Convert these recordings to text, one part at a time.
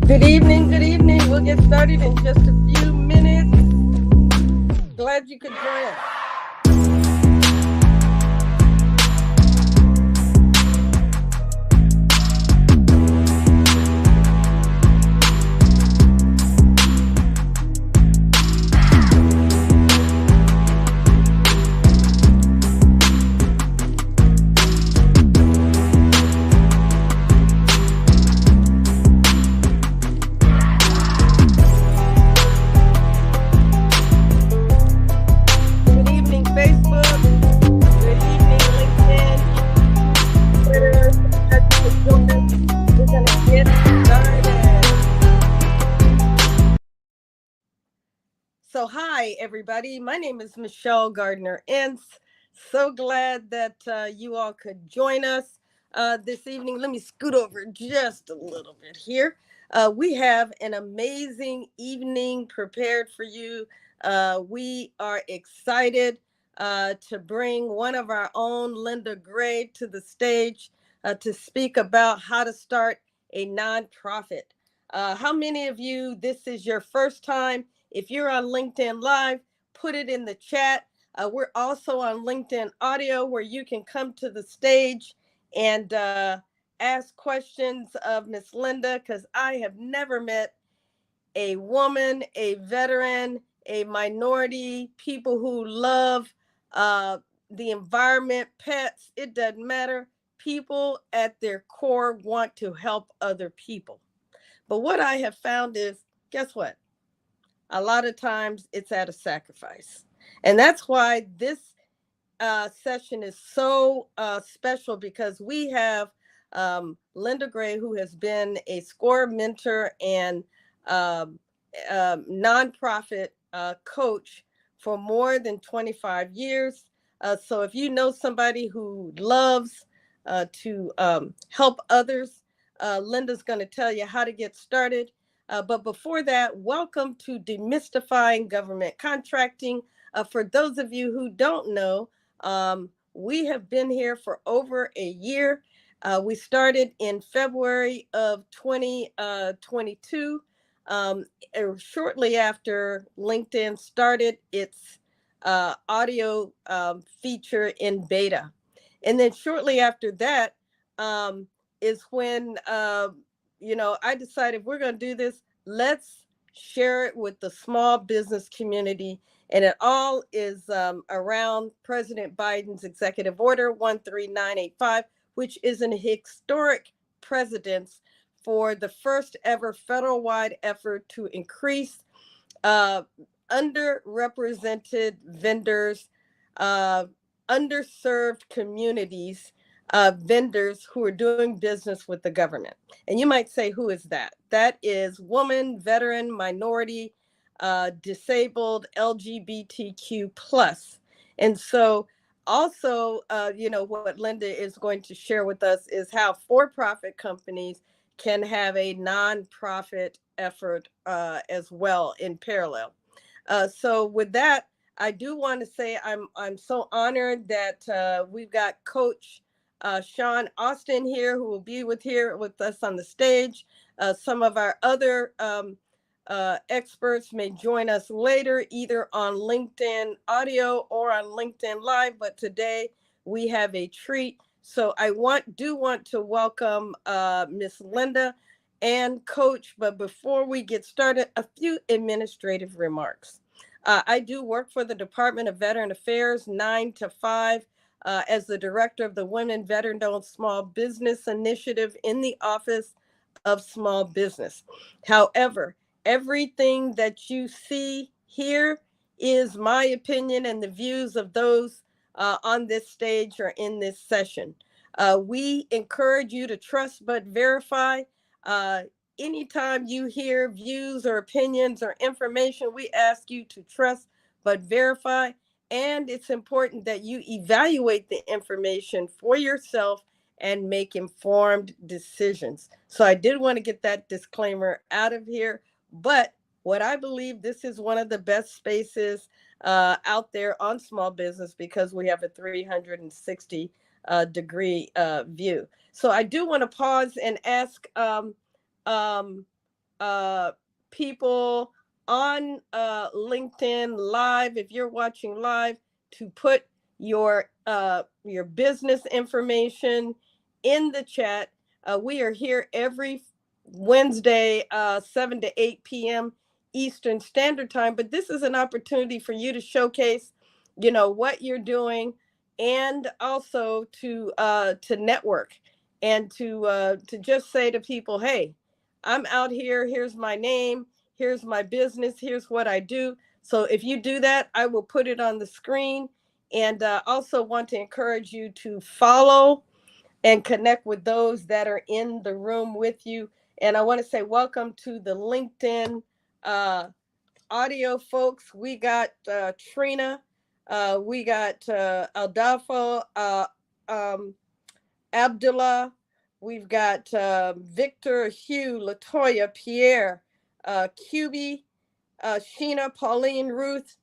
Good evening, good evening. We'll get started in just a few minutes. Glad you could join us. So hi, everybody. My name is Shenell Gardner-Ince. So glad that you all could join us this evening. Let me scoot over just a little bit here. We have an amazing evening prepared for you. We are excited to bring one of our own, Linda Gray, to the stage to speak about how to start a nonprofit. How many of you, this is your first time? If you're on LinkedIn Live, put it in the chat. We're also on LinkedIn Audio where you can come to the stage and ask questions of Miss Linda, because I have never met a woman, a veteran, a minority, people who love the environment, pets, it doesn't matter. People at their core want to help other people. But what I have found is, guess what? A lot of times it's at a sacrifice. And that's why this session is so special, because we have Linda Gray, who has been a SCORE mentor and nonprofit coach for more than 25 years. So if you know somebody who loves to help others, Linda's going to tell you how to get started. But before that, welcome to Demystifying Government Contracting. For those of you who don't know, we have been here for over a year. We started in February of 2022, shortly after LinkedIn started its audio feature in beta. And then shortly after that is when I decided we're going to do this. Let's share it with the small business community. And it all is around President Biden's Executive Order 13985, which is an historic precedence for the first ever federal-wide effort to increase underrepresented vendors, underserved communities, vendors who are doing business with the government. And you might say, who is that? That is woman, veteran, minority, disabled, LGBTQ plus. And so also, what Linda is going to share with us is how for-profit companies can have a nonprofit effort as well in parallel. So with that, I do want to say I'm so honored that we've got Coach Sean Austin here, who will be with us on the stage. Some of our other experts may join us later, either on LinkedIn Audio or on LinkedIn Live. But today we have a treat. So I do want to welcome Miss Linda and Coach. But before we get started, a few administrative remarks. I do work for the Department of Veteran Affairs 9 to 5 as the director of the Women Veteran-Owned Small Business Initiative in the Office of Small Business. However, everything that you see here is my opinion and the views of those on this stage or in this session. We encourage you to trust but verify. Anytime you hear views or opinions or information, we ask you to trust but verify. And it's important that you evaluate the information for yourself and make informed decisions. So I did want to get that disclaimer out of here. But what I believe, this is one of the best spaces out there on small business, because we have a 360 degree view. So I do want to pause and ask people on LinkedIn Live, if you're watching live, to put your business information in the chat. We are here every Wednesday, 7 to 8 p.m. Eastern Standard Time. But this is an opportunity for you to showcase, what you're doing, and also to network, and to just say to people, hey, I'm out here. Here's my name. Here's my business. Here's what I do. So if you do that, I will put it on the screen. And also want to encourage you to follow and connect with those that are in the room with you. And I want to say welcome to the LinkedIn audio folks. We got Trina. We got Aldafo, Abdullah. We've got Victor, Hugh, Latoya, Pierre, QB, Sheena, Pauline, Ruth,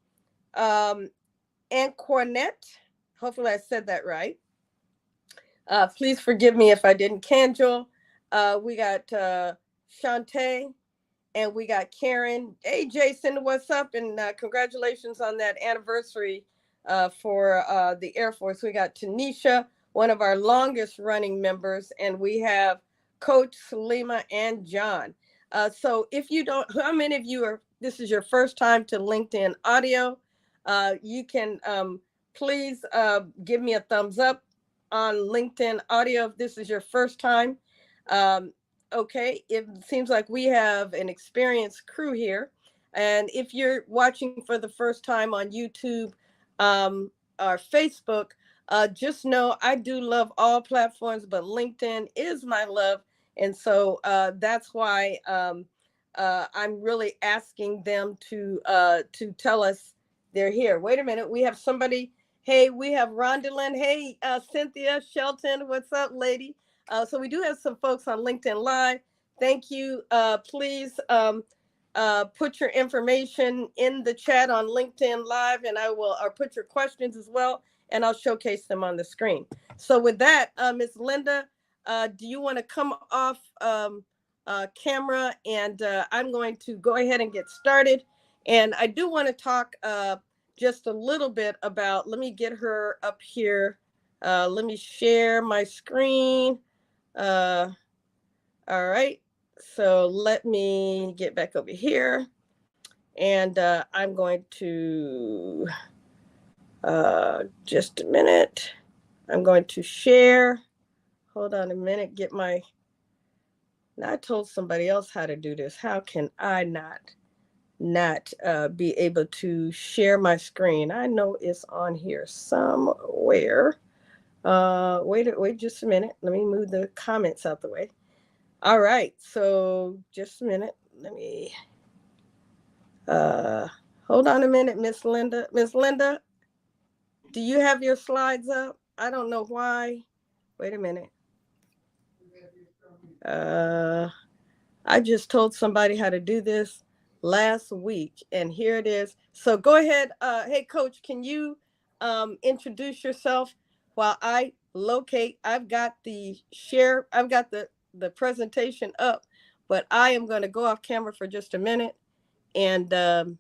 and Cornette. Hopefully I said that right. Please forgive me if I didn't. Kanjal. We got Shantae, and we got Karen. Hey, Jason, what's up? And congratulations on that anniversary for the Air Force. We got Tanisha, one of our longest running members, and we have Coach Salima and John. So if you don't, how many of you this is your first time to LinkedIn audio, you can please give me a thumbs up on LinkedIn audio if this is your first time. Okay, it seems like we have an experienced crew here. And if you're watching for the first time on YouTube or Facebook, just know I do love all platforms, but LinkedIn is my love. And so that's why I'm really asking them to tell us they're here. Wait a minute, we have somebody. Hey, we have Rondalyn. Hey, Cynthia Shelton, what's up, lady? So we do have some folks on LinkedIn Live. Thank you. Please put your information in the chat on LinkedIn Live, and I will put your questions as well, and I'll showcase them on the screen. So with that, Ms. Linda, do you want to come off camera? And I'm going to go ahead and get started. And I do want to talk just a little bit about, let me get her up here. Let me share my screen. All right. So let me get back over here. And I'm going to, just a minute. I'm going to share. Hold on a minute. I told somebody else how to do this. How can I not be able to share my screen? I know it's on here somewhere. Wait just a minute. Let me move the comments out the way. All right, so just a minute. Let me hold on a minute, Miss Linda. Miss Linda, do you have your slides up? I don't know why. Wait a minute. I just told somebody how to do this last week, and here it is. So go ahead. Hey, Coach, can you introduce yourself while I locate? I've got the presentation up, but I am going to go off camera for just a minute, and I'm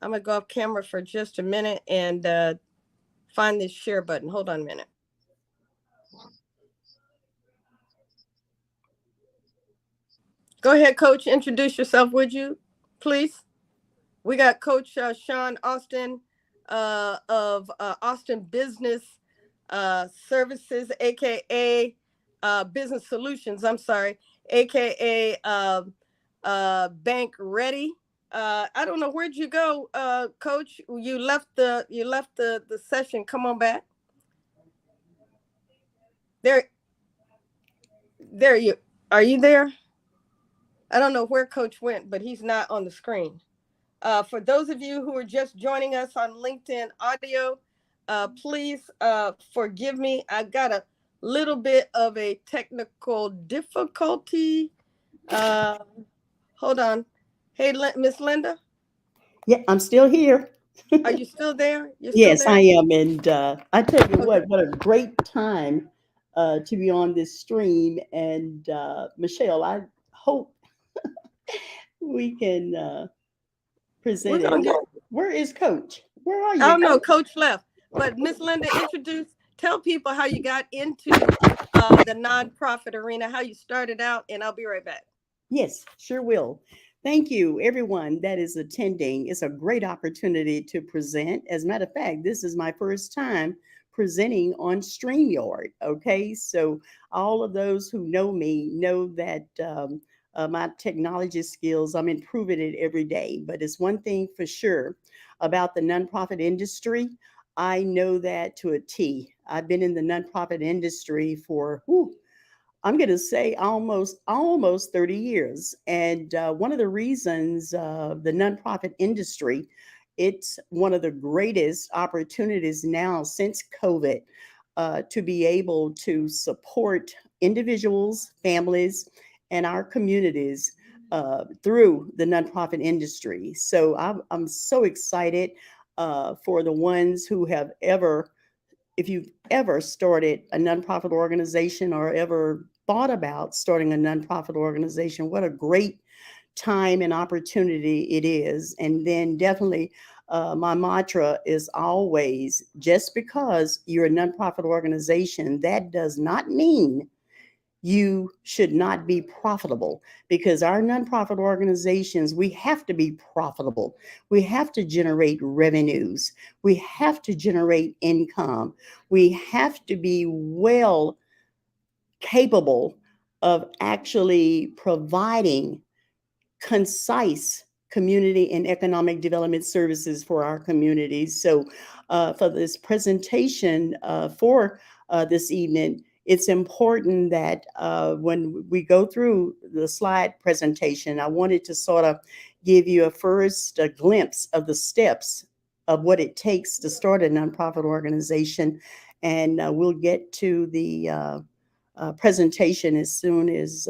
going to go off camera for just a minute and find this share button. Hold on a minute. Go ahead, Coach. Introduce yourself, would you, please? We got Coach Sean Austin of Austin Business Services, aka Business Solutions. I'm sorry, aka Bank Ready. I don't know, where'd you go, Coach? You left the session. Come on back. There you are. You there? I don't know where Coach went, but he's not on the screen. For those of you who are just joining us on LinkedIn audio, please forgive me. I've got a little bit of a technical difficulty. Hold on. Hey, Miss Linda? Yeah, I'm still here. Are you still there? Yes, I am. And I tell you what a great time to be on this stream. And Michelle, I hope we can We're present it. gonna do. Where is Coach? Where are I you, don't know, Coach? Coach left, but Miss Linda, tell people how you got into the nonprofit arena, how you started out, and I'll be right back. Yes, sure will. Thank you, everyone that is attending. It's a great opportunity to present. As a matter of fact, this is my first time presenting on StreamYard. Okay, so all of those who know me know that my technology skills, I'm improving it every day. But it's one thing for sure about the nonprofit industry. I know that to a T. I've been in the nonprofit industry for I'm going to say almost 30 years. And one of the reasons the nonprofit industry, it's one of the greatest opportunities now since COVID to be able to support individuals, families, and our communities through the nonprofit industry. So I'm so excited for the ones who have ever, if you've ever started a nonprofit organization or ever thought about starting a nonprofit organization, what a great time and opportunity it is. And then definitely, my mantra is always just because you're a nonprofit organization, that does not mean you should not be profitable, because our nonprofit organizations, we have to be profitable. We have to generate revenues. We have to generate income. We have to be well capable of actually providing concise community and economic development services for our communities. So, for this presentation for this evening, it's important that when we go through the slide presentation, I wanted to sort of give you a first a glimpse of the steps of what it takes to start a nonprofit organization. And we'll get to the presentation as soon as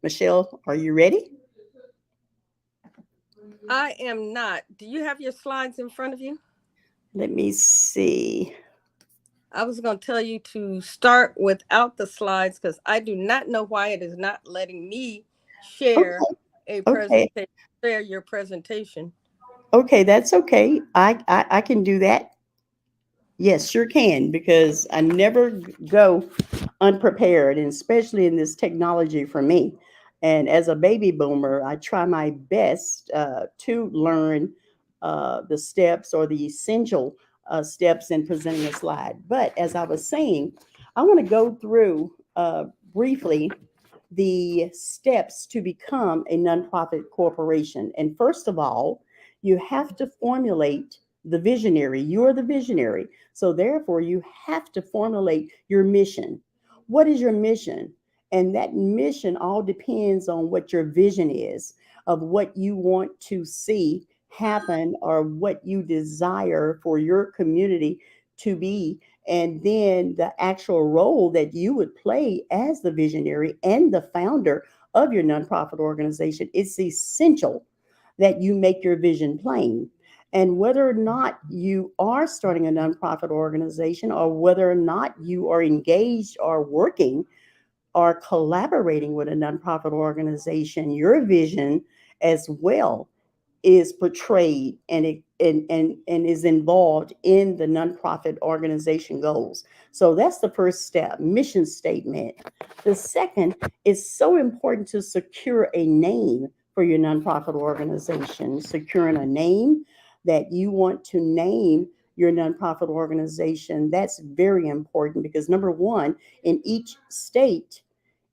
Michelle, are you ready? I am not. Do you have your slides in front of you? Let me see. I was going to tell you to start without the slides because I do not know why it is not letting me share Okay, a okay, presentation, share your presentation. okay. That's okay. I can do that. Yes, sure can, because I never go unprepared, and especially in this technology for me. And as a baby boomer, I try my best to learn the steps or the essential steps in presenting a slide. But as I was saying, I want to go through briefly the steps to become a nonprofit corporation. And first of all, you have to formulate the visionary. You're the visionary. So therefore, you have to formulate your mission. What is your mission? And that mission all depends on what your vision is of what you want to see happen or what you desire for your community to be, and then the actual role that you would play as the visionary and the founder of your nonprofit organization. It's essential that you make your vision plain. And whether or not you are starting a nonprofit organization, or whether or not you are engaged or working or collaborating with a nonprofit organization, your vision as well is portrayed and is involved in the nonprofit organization goals. So that's the first step, mission statement. The second is so important to secure a name for your nonprofit organization, securing a name that you want to name your nonprofit organization. That's very important because number one, in each state,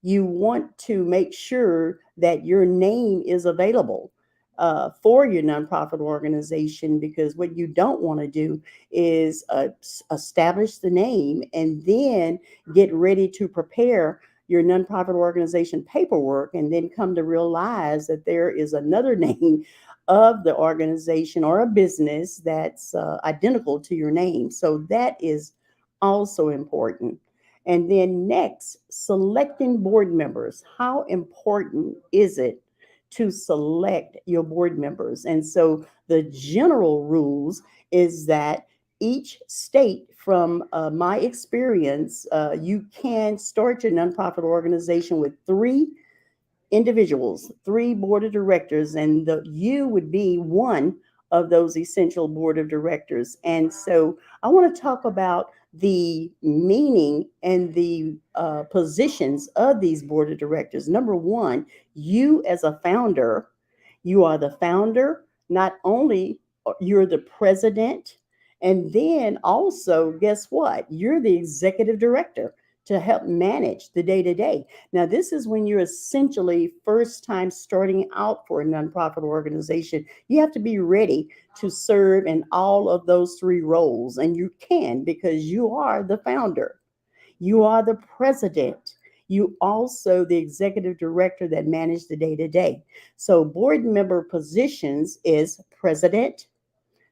you want to make sure that your name is available for your nonprofit organization, because what you don't want to do is establish the name and then get ready to prepare your nonprofit organization paperwork and then come to realize that there is another name of the organization or a business that's identical to your name. So that is also important. And then next, selecting board members. How important is it to select your board members? And so the general rules is that each state, from my experience, you can start your nonprofit organization with 3 individuals, three board of directors, and you would be one of those essential board of directors. And so I want to talk about the meaning and the positions of these board of directors. Number one, you as a founder, you are the founder, not only you're the president, and then also, guess what? You're the executive director to help manage the day to day. Now, this is when you're essentially first time starting out for a nonprofit organization. You have to be ready to serve in all of those three roles, and you can because you are the founder, you are the president. You also the executive director that manage the day to day. So board member positions is president,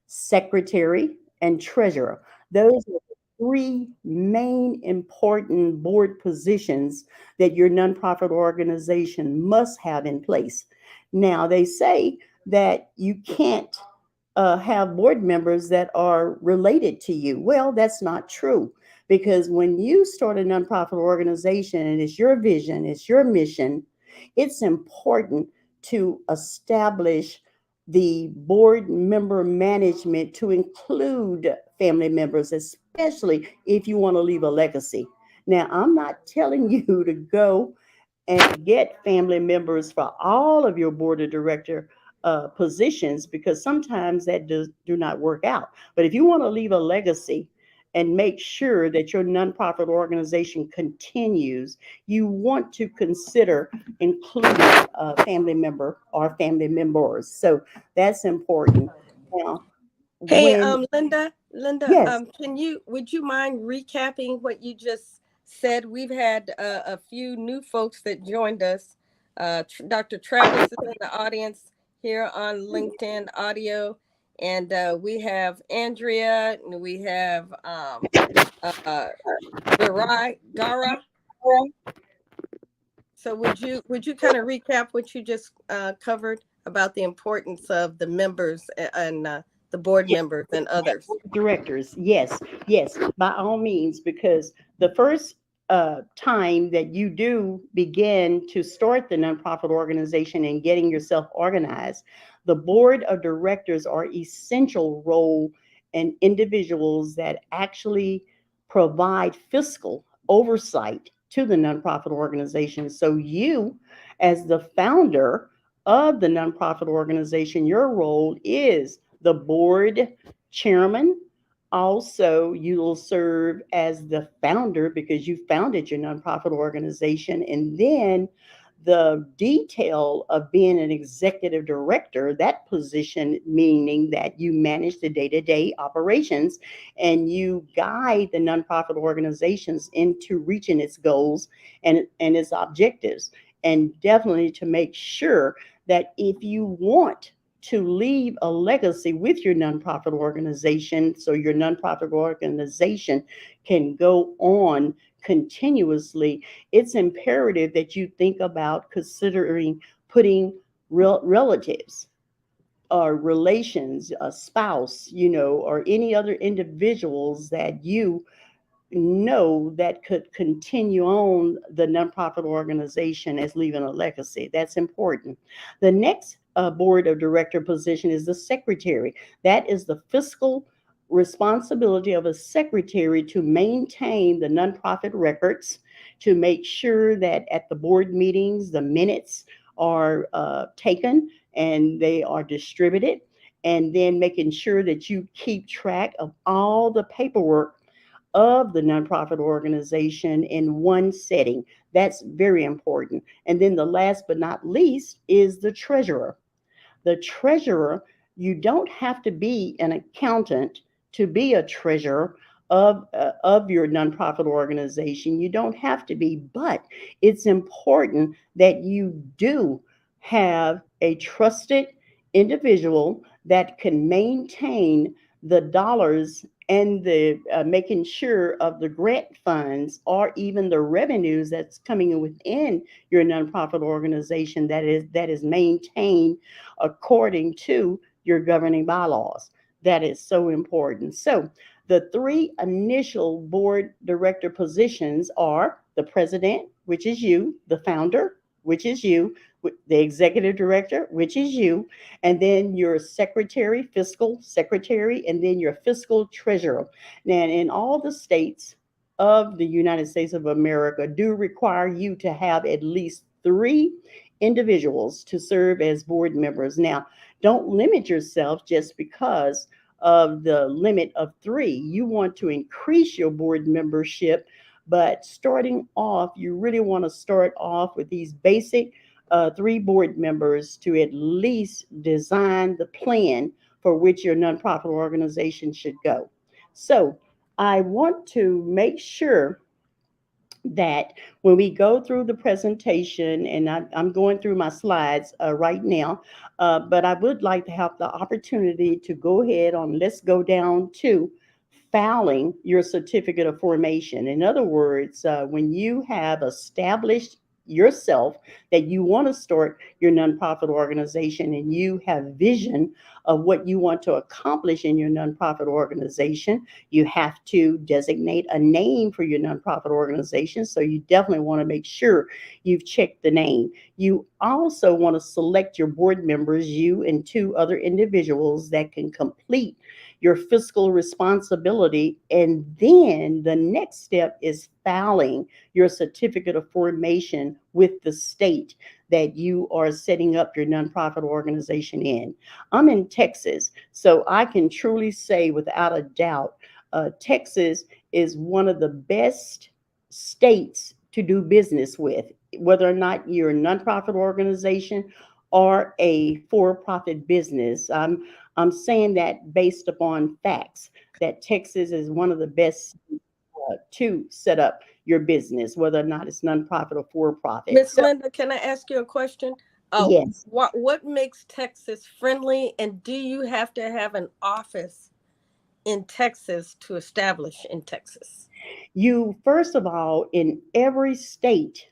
secretary, and treasurer. Those are the three main important board positions that your nonprofit organization must have in place. Now, they say that you can't have board members that are related to you. Well, that's not true because when you start a nonprofit organization and it's your vision, it's your mission, it's important to establish the board member management to include family members, especially if you want to leave a legacy. Now, I'm not telling you to go and get family members for all of your board of director positions because sometimes that does do not work out. But if you want to leave a legacy and make sure that your nonprofit organization continues, you want to consider including a family member or family members. So that's important. Now, Hey, when Linda, yes, would you mind recapping what you just said? We've had a few new folks that joined us. Dr. Travis is in the audience here on LinkedIn Audio, and we have Andrea, and we have uh, Gara. So would you kind of recap what you just covered about the importance of the members and the board members and others? directors, yes, yes, by all means, because the first time that you do begin to start the nonprofit organization and getting yourself organized, the board of directors are essential role and individuals that actually provide fiscal oversight to the nonprofit organization. So you, as the founder of the nonprofit organization, your role is the board chairman. Also, you will serve as the founder because you founded your nonprofit organization. And then the detail of being an executive director, that position, meaning that you manage the day to day operations and you guide the nonprofit organizations into reaching its goals and its objectives. And definitely to make sure that if you want to leave a legacy with your nonprofit organization so your nonprofit organization can go on continuously, it's imperative that you think about considering putting relatives or relations, a spouse, or any other individuals that you know that could continue on the nonprofit organization as leaving a legacy. That's important. The next board of director position is the secretary. That is the fiscal responsibility of a secretary to maintain the nonprofit records, to make sure that at the board meetings, the minutes are taken and they are distributed, and then making sure that you keep track of all the paperwork of the nonprofit organization in one setting. That's very important. And then the last but not least is the treasurer. The treasurer, you don't have to be an accountant to be a treasurer of your nonprofit organization. You don't have to be, but it's important that you do have a trusted individual that can maintain the dollars and the making sure of the grant funds or even the revenues that's coming in within your nonprofit organization that is maintained according to your governing bylaws. That is so important. So the three initial board director positions are the president, which is you, the founder, which is you, the executive director, which is you, and then your secretary, fiscal secretary, and then your fiscal treasurer. Now, in all the states of the United States of America do require you to have at least three individuals to serve as board members. Now, don't limit yourself just because of the limit of three. You want to increase your board membership, but starting off, you really want to start off with these basic three board members to at least design the plan for which your nonprofit organization should go. So, I want to make sure that when we go through the presentation, and I'm going through my slides right now, but I would like to have the opportunity to go ahead on, let's go down to filing your certificate of formation. In other words, when you have established yourself that you want to start your nonprofit organization and you have vision of what you want to accomplish in your nonprofit organization, you have to designate a name for your nonprofit organization. So you definitely want to make sure you've checked the name. You also want to select your board members, you and two other individuals that can complete your fiscal responsibility. And then the next step is filing your certificate of formation with the state that you are setting up your nonprofit organization in. I'm in Texas, so I can truly say without a doubt, Texas is one of the best states to do business with, whether or not you're a nonprofit organization or a for-profit business. I'm saying that based upon facts, that Texas is one of the best to set up your business, whether or not it's nonprofit or for-profit. Miss So, Linda, can I ask you a question? yes, What makes Texas friendly, and do you have to have an office in Texas to establish in Texas? you, first of all, in every state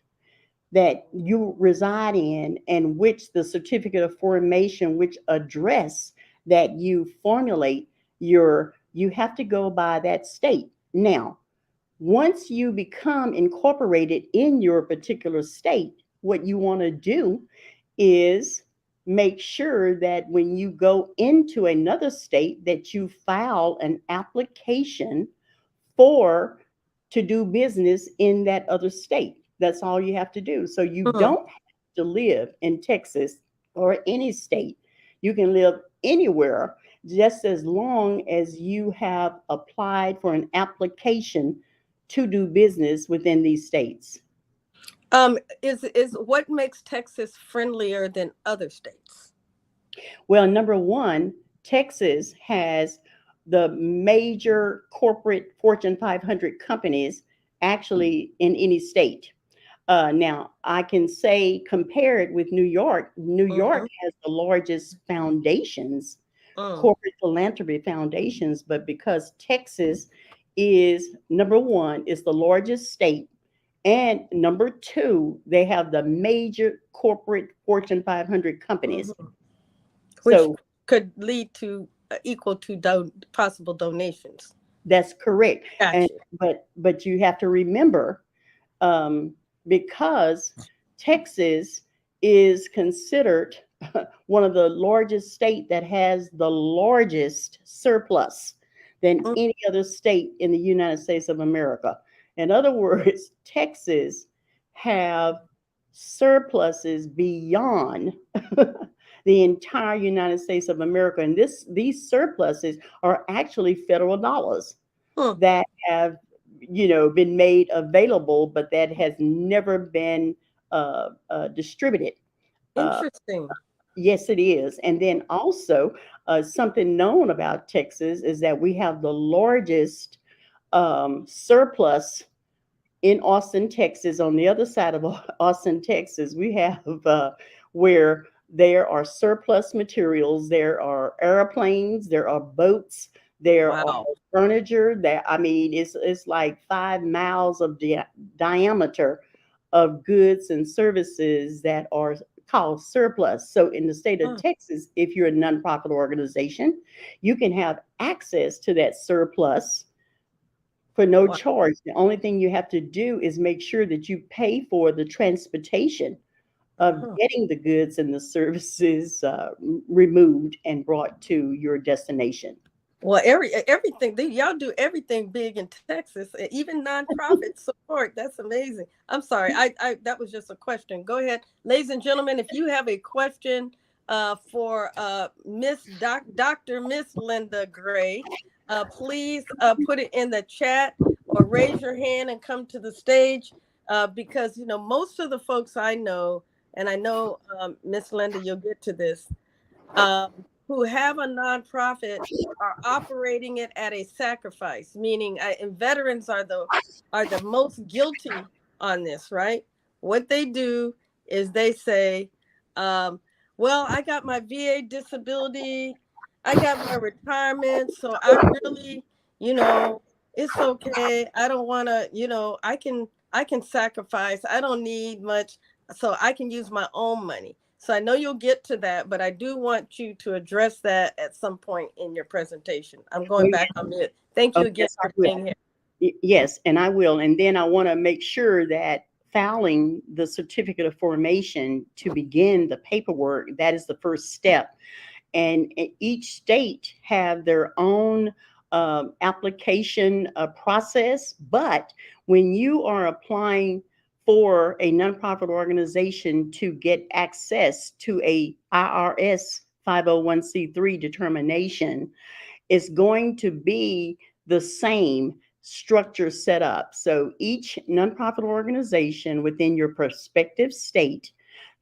that you reside in and which the certificate of formation, which address that you formulate you have to go by that state. Now, once you become incorporated in your particular state, what you want to do is make sure that when you go into another state that you file an application for to do business in that other state. That's all you have to do. So you Mhm. don't have to live in Texas or any state. You can live anywhere just as long as you have applied for an application to do business within these states. Is what makes Texas friendlier than other states? Well, number one, Texas has the major corporate Fortune 500 companies actually in any state. Now, I can say, compare it with New York. New Mm-hmm. York has the largest foundations, Mm. corporate philanthropy foundations, but because Texas is number one, is the largest state, and number two, they have the major corporate Fortune 500 companies. Hmm. Which So could lead to equal to possible donations. that's correct. And Gotcha. but you have to remember, um, because Texas is considered one of the largest state that has the largest surplus than Mm. any other state in the United States of America. In other words, Texas have surpluses beyond the entire United States of America. And these surpluses are actually federal dollars Hmm. that have been made available, but that has never been distributed. Uh, Interesting. yes, it is. And then also, something known about Texas is that we have the largest surplus in Austin, Texas. On the other side of Austin, Texas, we have where there are surplus materials, there are airplanes, there are boats, there are Wow. furniture. That, I mean, it's like 5 miles of diameter of goods and services that are called surplus. So in the state of Hmm. Texas, if you're a nonprofit organization, you can have access to that surplus for no Wow. charge. The only thing you have to do is make sure that you pay for the transportation of Huh. getting the goods and the services removed and brought to your destination. Well, everything y'all do everything big in Texas, even nonprofit support. That's amazing. I'm sorry, I that was just a question. Go ahead, ladies and gentlemen. If you have a question for Dr. Miss Linda Gray, please put it in the chat or raise your hand and come to the stage because most of the folks I know, and I know Miss Linda, you'll get to this, who have a nonprofit are operating it at a sacrifice, meaning and veterans are the most guilty on this, right? What they do is they say, um, well, I got my VA disability, I got my retirement, so I really, you know, it's okay. I don't want to, I can sacrifice. I don't need much, so I can use my own money. So I know you'll get to that, but I do want you to address that at some point in your presentation. I'm Oh, going back on mute. Thank oh, you again yes, I for will. being here. Yes, and I will. And then I want to make sure that filing the certificate of formation to begin the paperwork, that is the first step. And each state have their own application process. But when you are applying for a nonprofit organization to get access to a IRS 501c3 determination, it's going to be the same structure set up. So each nonprofit organization within your prospective state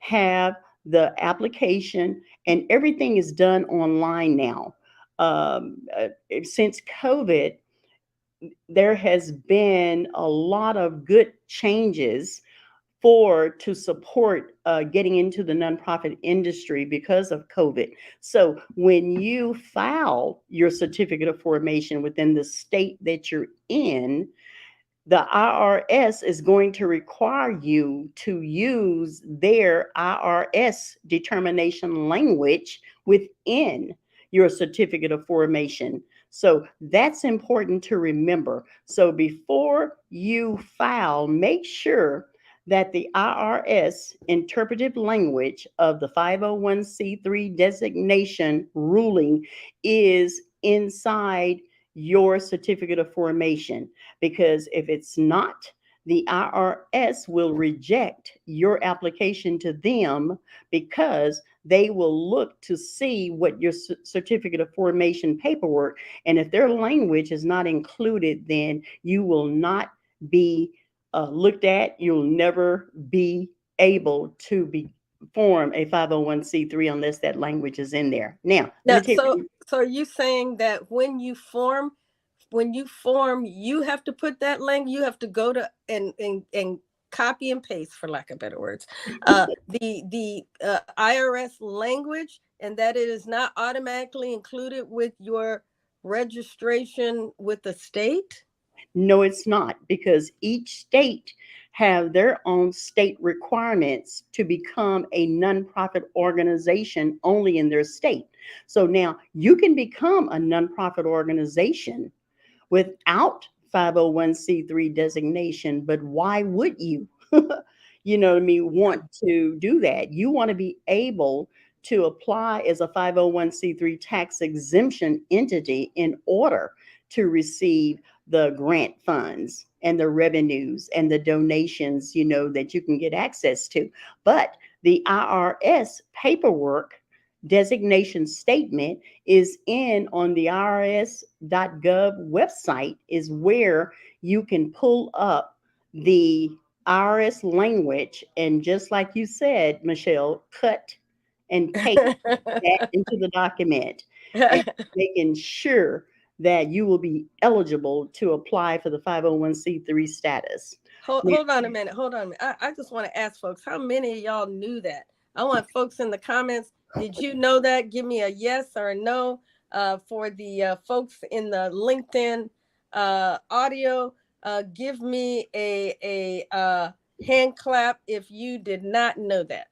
have the application, and everything is done online now. Since COVID, there has been a lot of good changes to support getting into the nonprofit industry because of COVID. So when you file your certificate of formation within the state that you're in, the IRS is going to require you to use their IRS determination language within your certificate of formation. So that's important to remember. So before you file, make sure that the IRS interpretive language of the 501c3 designation ruling is inside your certificate of formation, because if it's not, the IRS will reject your application to them, because they will look to see what your certificate of formation paperwork, and if their language is not included, then you will not be looked at. You'll never be able to be form a 501c3 unless that language is in there. Now, let Now, me tell you. so are you saying that when you form, you have to put that link, you have to go to and copy and paste, for lack of better words, the IRS language, and that it is not automatically included with your registration with the state? No, it's not, because each state have their own state requirements to become a nonprofit organization only in their state. So now you can become a nonprofit organization without 501c3 designation, but why would you? You know what I mean, want to do that? You want to be able to apply as a 501c3 tax exemption entity in order to receive the grant funds and the revenues and the donations, that you can get access to. But the IRS paperwork designation statement is in on the irs.gov website, is where you can pull up the IRS language, and just like you said, Michelle, cut and paste that into the document, and making sure that you will be eligible to apply for the 501c3 status. Now, Hold on a minute. Hold on a minute. I just want to ask folks, how many of y'all knew that? I want folks in the comments. Did you know that? Give me a yes or a no. For the folks in the LinkedIn audio, give me a hand clap if you did not know that.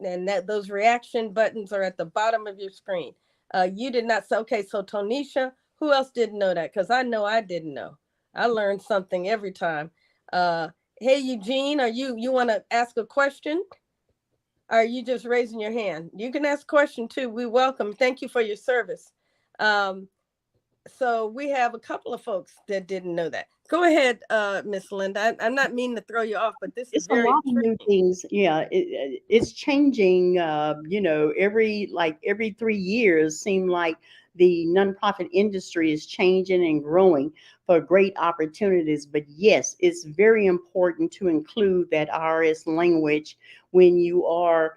And that those reaction buttons are at the bottom of your screen. You did not say, okay, so Tonisha, who else didn't know that? Because I know I didn't know. I learned something every time. Uh, hey Eugene, are you want to ask a question? are you just raising your hand? You can ask a question too. We welcome. Thank you for your service. Um, so we have a couple of folks that didn't know that. Go ahead, Miss Linda. I'm not meaning to throw you off, but this is It's a very lot of new intriguing. things. Yeah, it's changing. Every 3 years, seem like the nonprofit industry is changing and growing for great opportunities. But yes, it's very important to include that IRS language when you are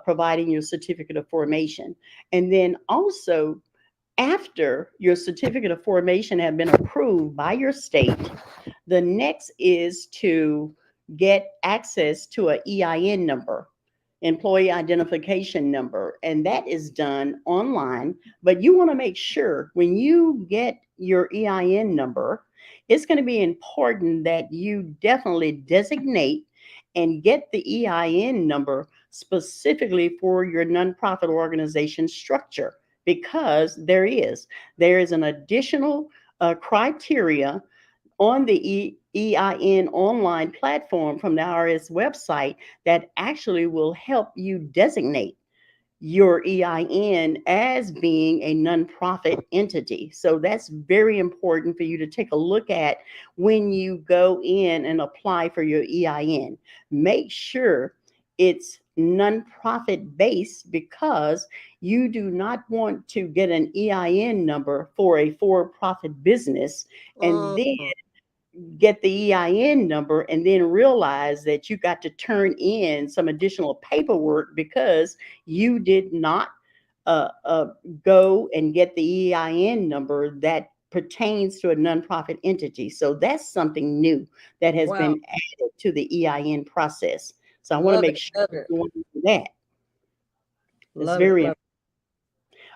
providing your certificate of formation, and then also after your certificate of formation have been approved by your state, the next is to get access to a EIN number, employee identification number, and that is done online. But you want to make sure when you get your EIN number, it's going to be important that you definitely designate and get the EIN number specifically for your nonprofit organization structure, because there is an additional criteria on the EIN online platform from the IRS website that actually will help you designate your EIN as being a nonprofit entity. So that's very important for you to take a look at when you go in and apply for your EIN. Make sure it's nonprofit based, because you do not want to get an EIN number for a for-profit business and then Mhm. get the EIN number and then realize that you got to turn in some additional paperwork because you did not uh, uh, go and get the EIN number that pertains to a nonprofit entity. So that's something new that has Wow. been added to the EIN process. So I want to Love make it. sure Love it. everyone knows that. It's Love it. very Love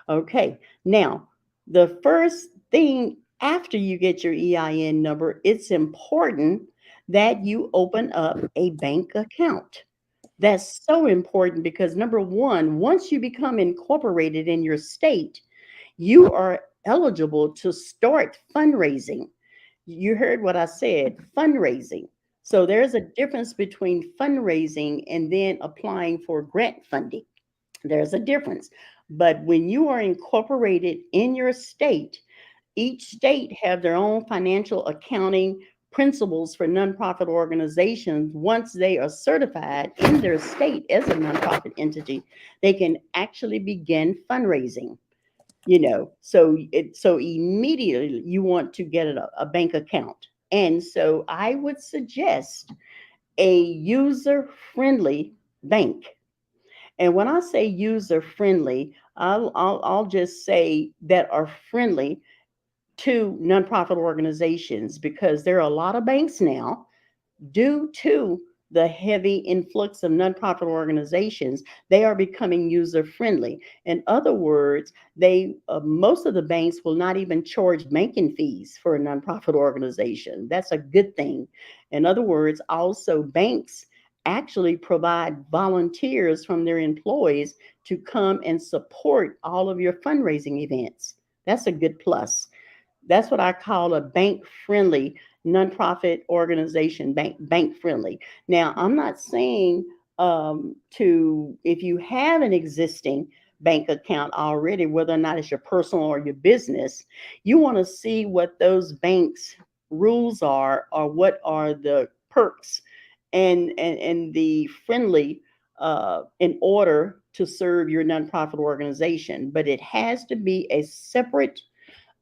Okay, now the first thing after you get your EIN number, it's important that you open up a bank account. That's so important because number one, once you become incorporated in your state, you are eligible to start fundraising. You heard what I said, fundraising. So there's a difference between fundraising and then applying for grant funding. There's a difference. But when you are incorporated in your state, each state have their own financial accounting principles for nonprofit organizations. Once they are certified in their state as a nonprofit entity, they can actually begin fundraising. So immediately you want to get a bank account. And so I would suggest a user friendly bank. And when I say user friendly, I'll just say that are friendly to nonprofit organizations, because there are a lot of banks now, due to the heavy influx of nonprofit organizations, they are becoming user friendly. In other words, they most of the banks will not even charge banking fees for a nonprofit organization. That's a good thing. In other words, also banks actually provide volunteers from their employees to come and support all of your fundraising events. That's a good plus. That's what I call a bank friendly nonprofit organization, bank friendly. Now, I'm not saying to if you have an existing bank account already, whether or not it's your personal or your business, you want to see what those banks rules are, or what are the perks and the friendly in order to serve your nonprofit organization. But it has to be a separate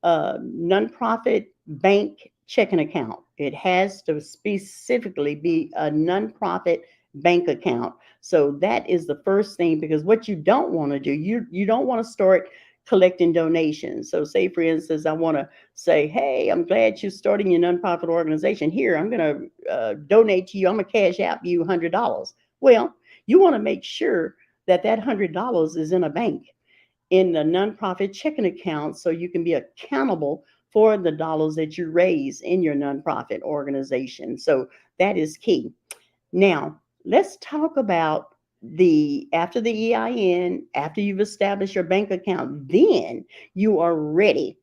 nonprofit bank checking account. It has to specifically be a nonprofit bank account. So that is the first thing, because what you don't want to do, you don't want to start collecting donations. So say for instance, I want to say, hey, I'm glad you're starting your nonprofit organization. Here, I'm going to donate to you. I'm going to cash out you $100. Well, you want to make sure that that $100 is in a bank, in the nonprofit checking account, so you can be accountable for the dollars that you raise in your nonprofit organization. So that is key. Now, let's talk about the after the EIN, after you've established your bank account, then you are ready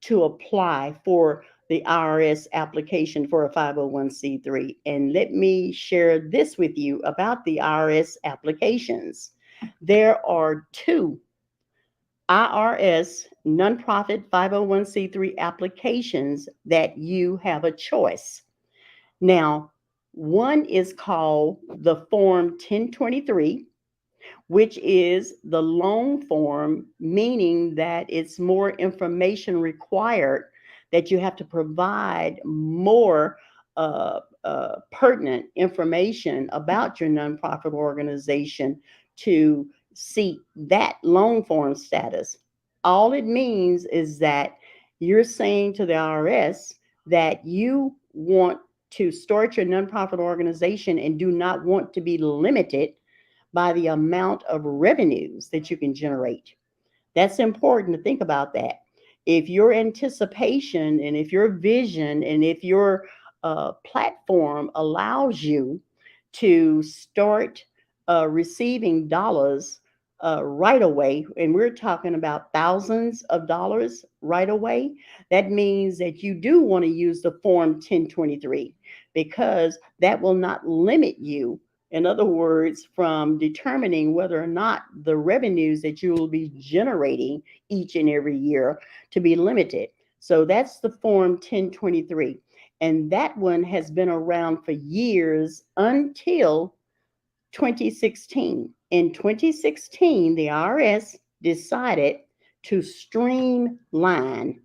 to apply for the IRS application for a 501c3. And let me share this with you about the IRS applications. There are two IRS nonprofit 501c3 applications that you have a choice. Now, one is called the Form 1023, which is the long form, meaning that it's more information required, that you have to provide more pertinent information about your nonprofit organization to seek that long form status. All it means is that you're saying to the IRS that you want to start your nonprofit organization and do not want to be limited by the amount of revenues that you can generate. That's important to think about that. If your anticipation and if your vision and if your platform allows you to start receiving dollars right away, and we're talking about thousands of dollars right away, that means that you do want to use the Form 1023 because that will not limit you. In other words, from determining whether or not the revenues that you will be generating each and every year to be limited. So that's the Form 1023. And that one has been around for years until 2016. In 2016, the IRS decided to streamline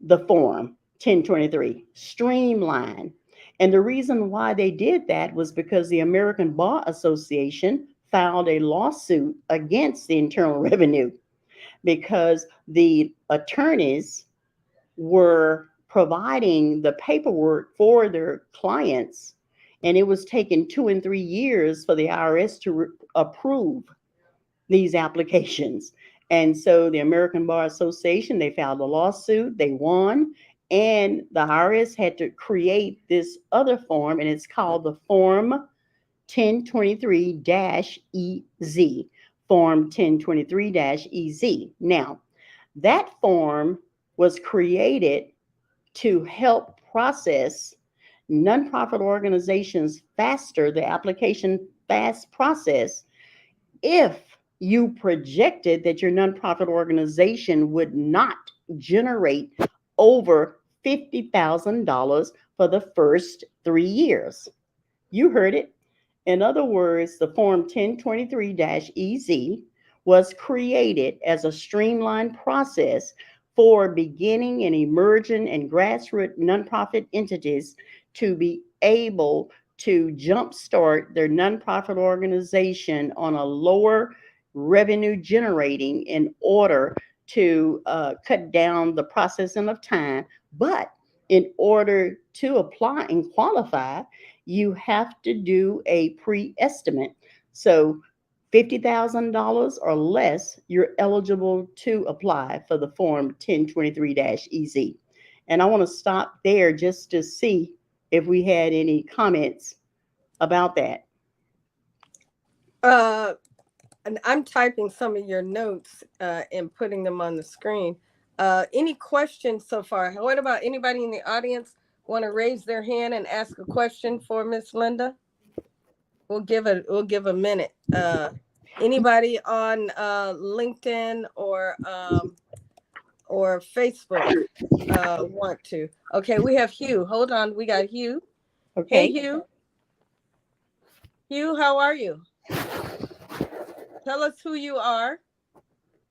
the Form 1023, streamline. And the reason why they did that was because the American Bar Association filed a lawsuit against the Internal Revenue because the attorneys were providing the paperwork for their clients, and it was taking 2 and 3 years for the IRS to approve these applications. And so the American Bar Association, they filed a lawsuit, they won, and the IRS had to create this other form, and it's called the Form 1023-EZ. Form 1023-EZ. Now, that form was created to help process nonprofit organizations faster, the application fast process, if you projected that your nonprofit organization would not generate over $50,000 for the first 3 years. You heard it. In other words, the Form 1023-EZ was created as a streamlined process for beginning and emerging and grassroots nonprofit entities to be able to jumpstart their nonprofit organization on a lower revenue generating in order to cut down the processing of time. But in order to apply and qualify, you have to do a pre-estimate. So $50,000 or less, you're eligible to apply for the Form 1023-EZ. And I want to stop there just to see if we had any comments about that. And I'm typing some of your notes and putting them on the screen. Any questions so far? What about anybody in the audience want to raise their hand and ask a question for Miss Linda? We'll give a minute. Anybody on LinkedIn or Facebook want to? Okay, we have Hugh. Hold on, we got Hugh. Okay. Hey, Hugh. Hugh, how are you? Tell us who you are.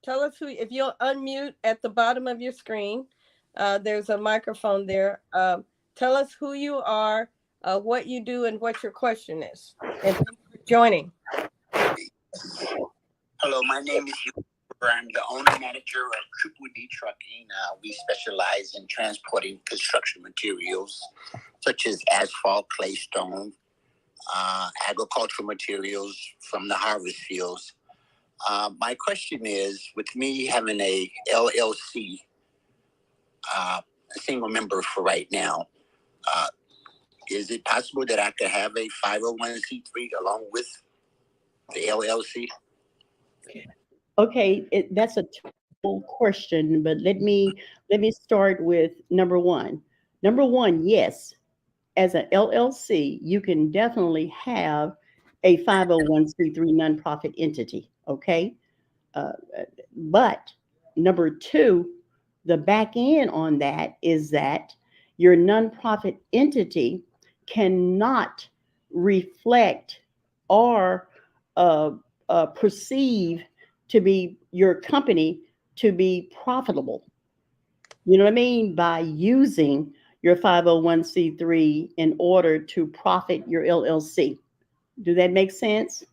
Tell us who, if you'll unmute at the bottom of your screen, there's a microphone there. Tell us who you are, what you do, and what your question is. And thanks for joining. Hello, my name is Hugh. I'm the owner manager of Triple D Trucking. We specialize in transporting construction materials such as asphalt, clay, stone, agricultural materials from the harvest fields. My question is, with me having a LLC, a single member for right now, is it possible that I could have a 501c3 along with the LLC? Okay, that's a question, but let me start with number one. Number one, yes, as an LLC, you can definitely have a 501c3 nonprofit entity. Okay. Uh, but number two, the back end on that is that your nonprofit entity cannot reflect or uh, perceive to be your company to be profitable. You know what I mean? By using your 501c3 in order to profit your LLC. Do that make sense?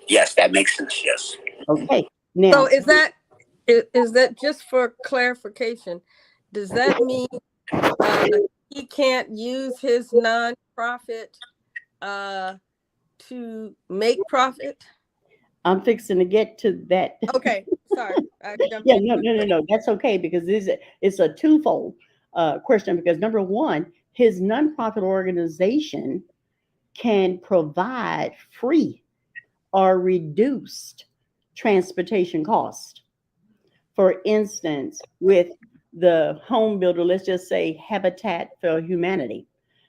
Yes, that makes sense. Yes. Okay. So Now, is that just for clarification? Does that mean uh, he can't use his nonprofit to make profit? I'm fixing to get to that. Okay, sorry, I jumped Yeah, in. no. That's okay because it's a twofold question. Because number one, his nonprofit organization can provide free or reduced transportation cost. For instance, with the home builder, let's just say Habitat for Humanity. Mhm.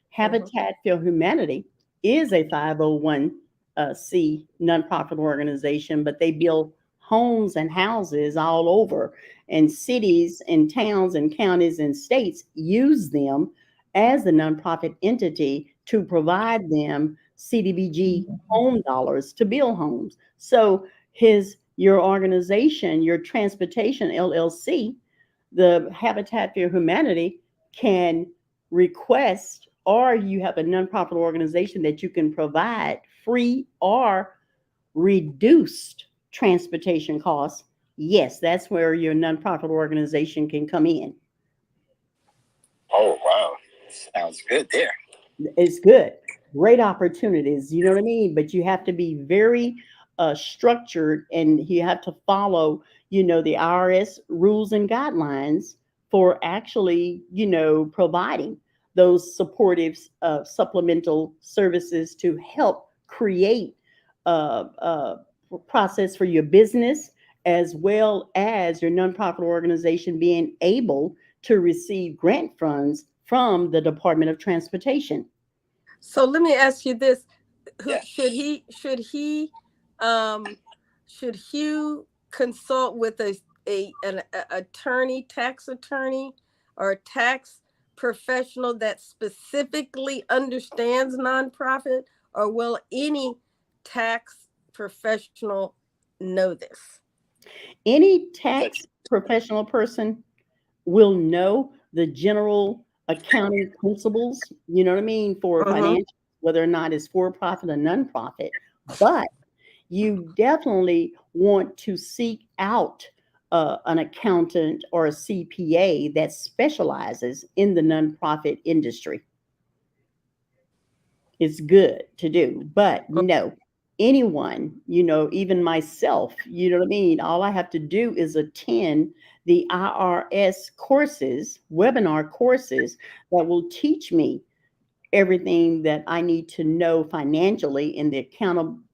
Habitat for Humanity is a 501c nonprofit organization, but they build homes and houses all over, and cities and towns and counties and states use them as the nonprofit entity to provide them CDBG home dollars to build homes. So your organization, your transportation LLC, the Habitat for Humanity can request, or you have a nonprofit organization that you can provide free or reduced transportation costs. Yes, that's where your nonprofit organization can come in. Oh, wow. Sounds good there. It's good. Great opportunities, you know what I mean? But you have to be very structured, and you have to follow, the IRS rules and guidelines for actually, providing those supportive supplemental services to help create process for your business, as well as your nonprofit organization being able to receive grant funds from the Department of Transportation. So let me ask you this: Yes. um should Hugh consult with an attorney, tax attorney, or a tax professional that specifically understands nonprofit, or will any tax professional know this? Any tax professional person will know the general accounting principles, you know what I mean, for Mm-hmm. financial, whether or not it's for profit or nonprofit. But you definitely want to seek out an accountant or a CPA that specializes in the nonprofit industry. It's good to do, but no, anyone, even myself, you know what I mean? All I have to do is attend the IRS courses, webinar courses that will teach me everything that I need to know financially in the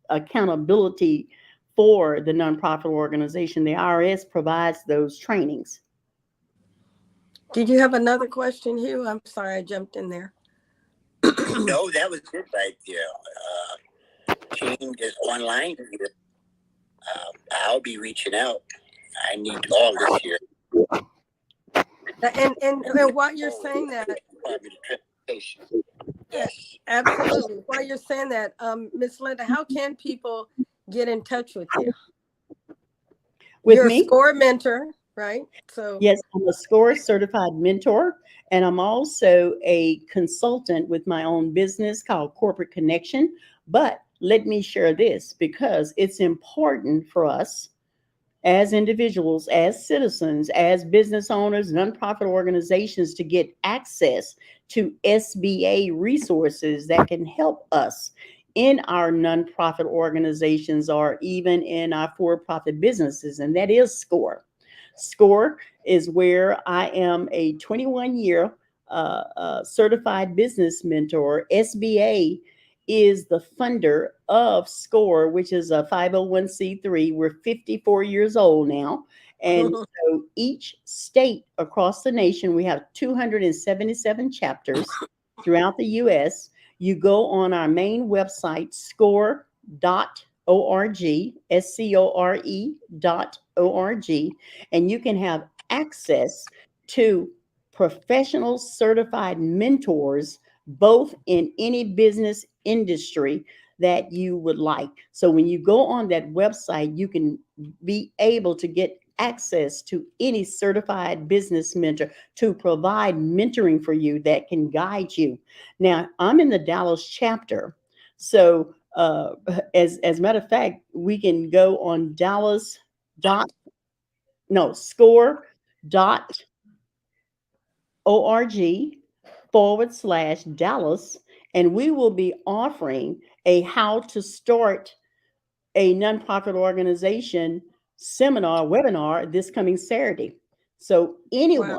accountability for the nonprofit organization. The IRS provides those trainings. Did you have another question, Hugh? I'm sorry, I jumped in there. No, that was it right there. Team is online here. I'll be reaching out. I need all this here. And while you're saying that, Department of Transportation. Yes. absolutely. While you're saying that, Miss Linda, how can people get in touch with you? With You're a me? SCORE mentor, right? So Yes, I'm a SCORE certified mentor, and I'm also a consultant with my own business called Corporate Connection. But let me share this because it's important for us as individuals, as citizens, as business owners, nonprofit organizations to get access to SBA resources that can help us in our nonprofit organizations or even in our for-profit businesses, and that is SCORE. SCORE is where I am a 21-year certified business mentor. SBA is the funder of SCORE, which is a 501c3. We're 54 years old now. And so each state across the nation, we have 277 chapters throughout the U.S. You go on our main website, score.org, SCORE.org, and you can have access to professional certified mentors, both in any business industry that you would like. So when you go on that website, you can be able to get access to any certified business mentor to provide mentoring for you that can guide you. Now, I'm in the Dallas chapter. So as a matter of fact, we can go on score.org/Dallas, and we will be offering a how to start a nonprofit organization seminar, webinar this coming Saturday. So anyone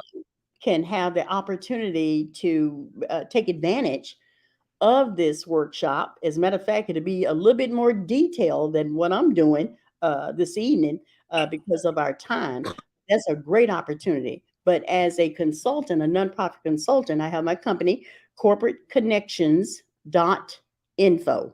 can have the opportunity to take advantage of this workshop. As a matter of fact, it'll be a little bit more detailed than what I'm doing this evening because of our time. That's a great opportunity. But as a consultant, a nonprofit consultant, I have my company, corporateconnections.info.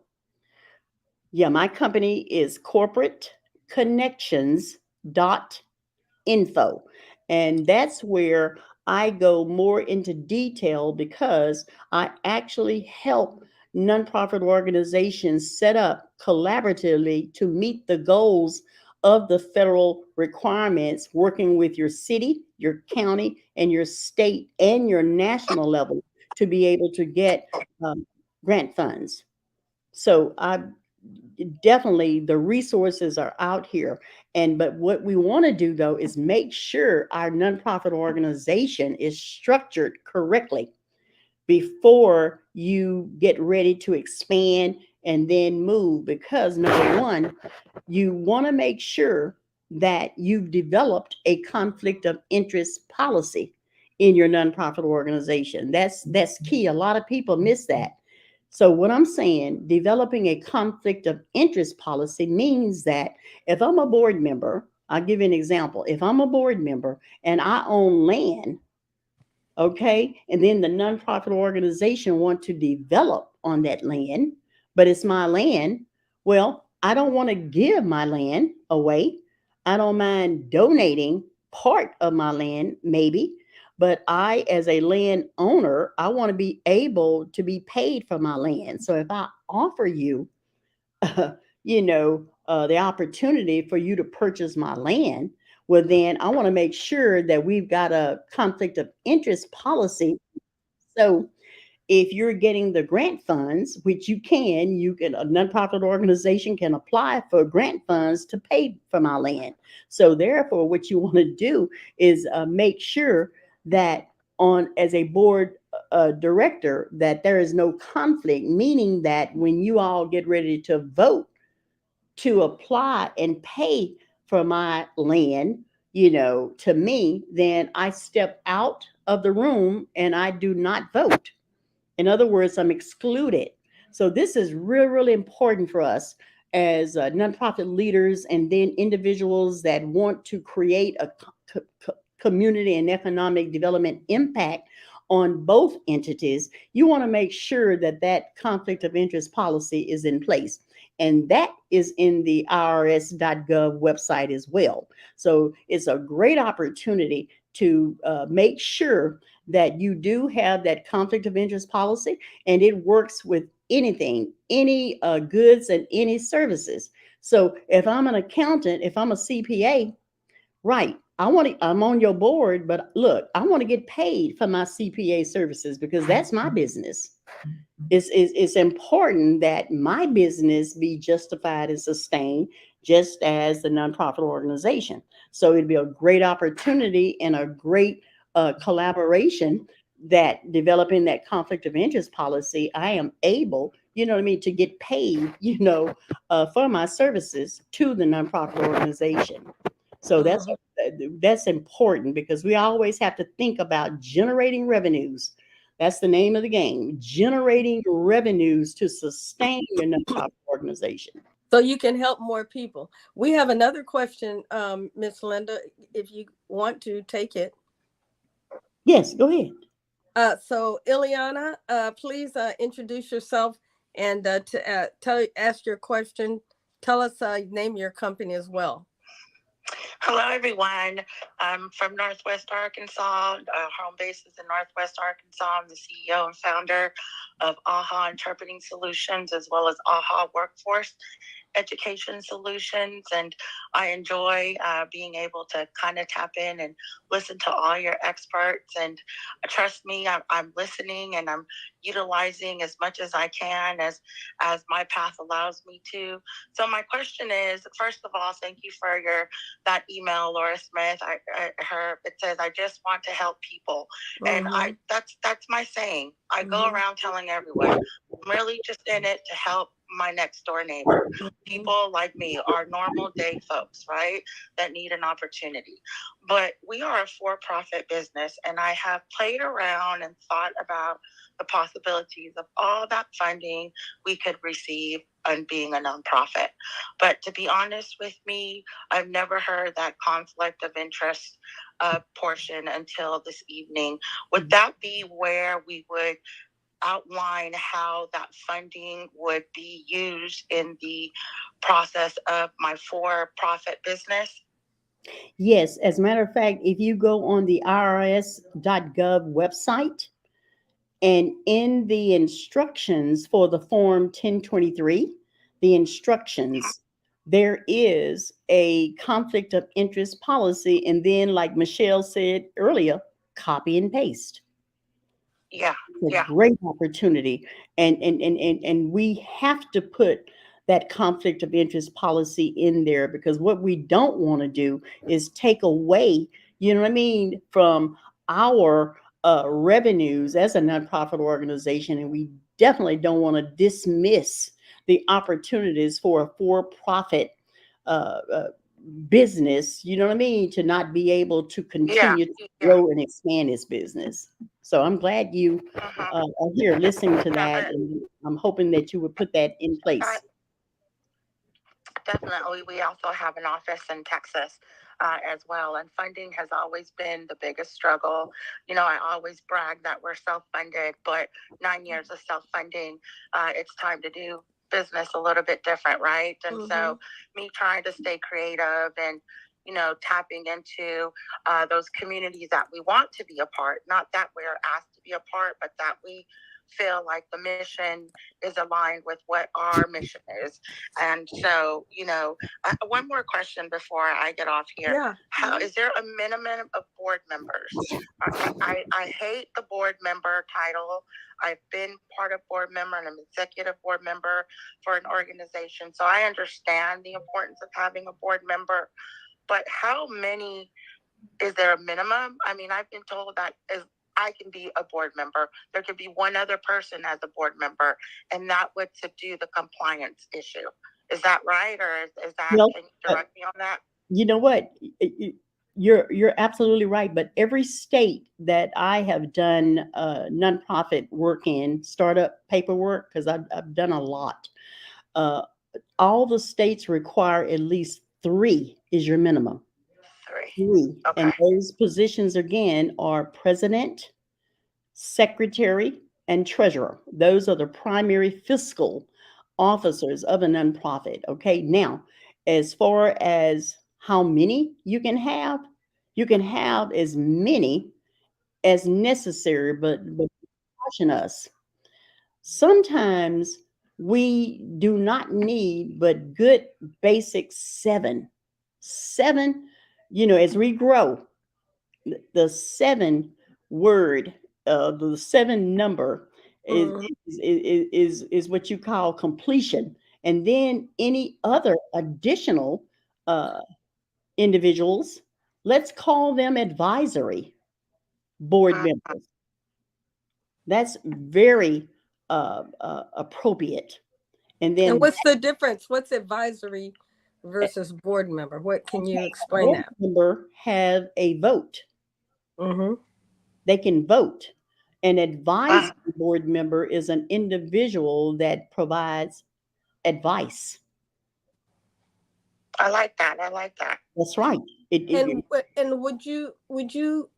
Yeah, my company is corporateconnections.info. And that's where I go more into detail because I actually help nonprofit organizations set up collaboratively to meet the goals of the federal requirements, working with your city, your county, and your state and your national level to be able to get grant funds. So I definitely the resources are out here. But what we want to do though is make sure our nonprofit organization is structured correctly before you get ready to expand and then move, because number one, you want to make sure that you've developed a conflict of interest policy in your nonprofit organization. That's key. A lot of people miss that. So what I'm saying, developing a conflict of interest policy means that if I'm a board member, I'll give you an example. If I'm a board member and I own land, okay, and then the nonprofit organization want to develop on that land, but it's my land, well, I don't want to give my land away. I don't mind donating part of my land, maybe, but I, as a land owner, I want to be able to be paid for my land. So if I offer you, the opportunity for you to purchase my land, well, then I want to make sure that we've got a conflict of interest policy. So if you're getting the grant funds, which you can, a nonprofit organization can apply for grant funds to pay for my land. So therefore, what you want to do is make sure that as a board director, that there is no conflict, meaning that when you all get ready to vote to apply and pay for my land, to me, then I step out of the room and I do not vote. In other words, I'm excluded. So this is really, really important for us as nonprofit leaders and then individuals that want to create a community and economic development impact on both entities. You want to make sure that that conflict of interest policy is in place. And that is in the IRS.gov website as well. So it's a great opportunity to make sure that you do have that conflict of interest policy, and it works with anything, any goods and any services. So if I'm an accountant, if I'm a CPA, right, I'm on your board, but look, I want to get paid for my CPA services because that's my business. It's important that my business be justified and sustained just as the nonprofit organization. So it'd be a great opportunity and a great collaboration that developing that conflict of interest policy, I am able, to get paid, for my services to the nonprofit organization. So that's important because we always have to think about generating revenues. That's the name of the game, generating revenues to sustain your nonprofit organization. So you can help more people. We have another question, Miss Linda, if you want to take it. Yes, go ahead. So Ileana, please introduce yourself and ask your question. Tell us, name your company as well. Hello, everyone. I'm from Northwest Arkansas. Home base is in Northwest Arkansas. I'm the CEO and founder of AHA Interpreting Solutions, as well as AHA Workforce Education Solutions. And I enjoy being able to kind of tap in and listen to all your experts. And trust me, I'm listening and I'm utilizing as much as I can as my path allows me to. So my question is, first of all, thank you for that email, Laura Smith. It says, I just want to help people. And that's my saying. I go around telling everyone, I'm really just in it to help my next door neighbor. People like me are normal day folks, right? That need an opportunity. But we are a for-profit business, and I have played around and thought about the possibilities of all that funding we could receive on being a nonprofit. But to be honest with me, I've never heard that conflict of interest portion until this evening. Would that be where we would outline how that funding would be used in the process of my for-profit business? Yes, as a matter of fact, if you go on the IRS.gov website and in the instructions for the Form 1023, the instructions, there is a conflict of interest policy. And then, like Michelle said earlier, copy and paste. Yeah. It's a great opportunity. And we have to put that conflict of interest policy in there, because what we don't want to do is take away, you know what I mean, from our revenues as a nonprofit organization. And we definitely don't want to dismiss the opportunities for a for-profit business, you know what I mean, to not be able to continue to grow and expand its business. So I'm glad you are here listening to that, and I'm hoping that you would put that in place. Definitely. We also have an office in Texas as well, and funding has always been the biggest struggle. You know, I always brag that we're self-funded, but 9 years of self-funding, it's time to do business a little bit different, right? And so me trying to stay creative and, you know, tapping into those communities that we want to be a part, not that we're asked to be a part, but that we feel like the mission is aligned with what our mission is. And so, you know, one more question before I get off here. Yeah. How is there a minimum of board members? I hate the board member title. I've been part of board member and I'm executive board member for an organization. So I understand the importance of having a board member, but how many, is there a minimum? I mean, I've been told that I can be a board member. There could be one other person as a board member, and that would subdue the compliance issue. Is that right? Or is that, Well, can you direct me on that? You know what? You're absolutely right. But every state that I have done nonprofit work in, startup paperwork, because I've done a lot, all the states require at least 3 is your minimum. 3. Okay. And those positions, again, are president, secretary, and treasurer. Those are the primary fiscal officers of a nonprofit. Okay. Now, as far as how many you can have as many as necessary, but caution us. Sometimes we do not need but good basic 7, you know, as we grow, the 7 word, the 7 number is what you call completion. And then any other additional individuals, let's call them advisory board members. That's very appropriate. And then what's the difference? What's advisory versus board member? What can you explain that? Board member have a vote. Mm-hmm. They can vote. An advisory board member is an individual that provides advice. I like that. I like that. That's right. And would you you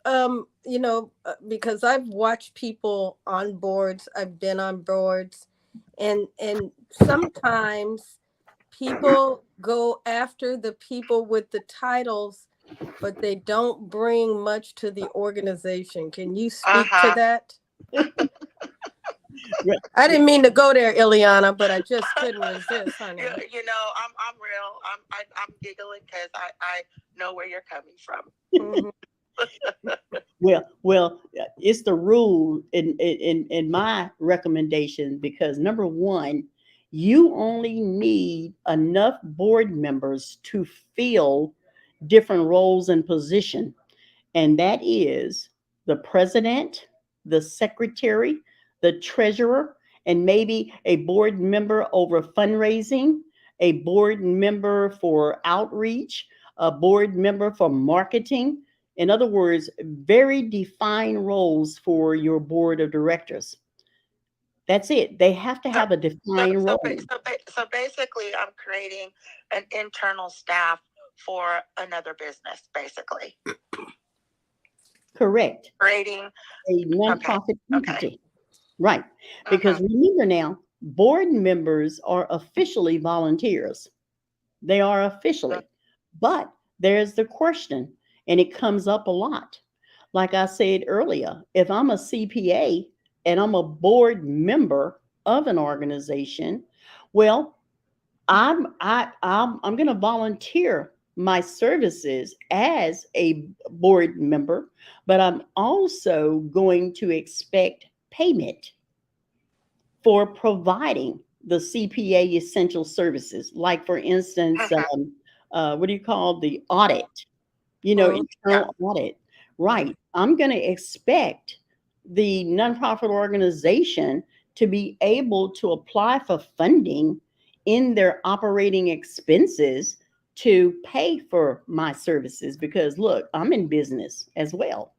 know, because I've watched people on boards, I've been on boards, and sometimes people go after the people with the titles, but they don't bring much to the organization. Can you speak to that? I didn't mean to go there, Ileana, but I just couldn't resist, honey. You know, I'm real. I'm giggling because I know where you're coming from. Mhm. Well, it's the rule in my recommendation, because number one, you only need enough board members to fill different roles and position, and that is the president, the secretary, the treasurer, and maybe a board member over fundraising, a board member for outreach, a board member for marketing. In other words, very defined roles for your board of directors. That's it. They have to have a defined role. So basically, I'm creating an internal staff for another business, basically. Correct. Creating a nonprofit entity. Okay. Right. Because remember now, board members are officially volunteers. They are officially. But there's the question, and it comes up a lot. Like I said earlier, if I'm a CPA and I'm a board member of an organization, well, I'm going to volunteer my services as a board member, but I'm also going to expect payment for providing the CPA essential services. Like, for instance, what do you call the audit? You know, internal audit. Right. I'm going to expect the nonprofit organization to be able to apply for funding in their operating expenses to pay for my services, because look, I'm in business as well.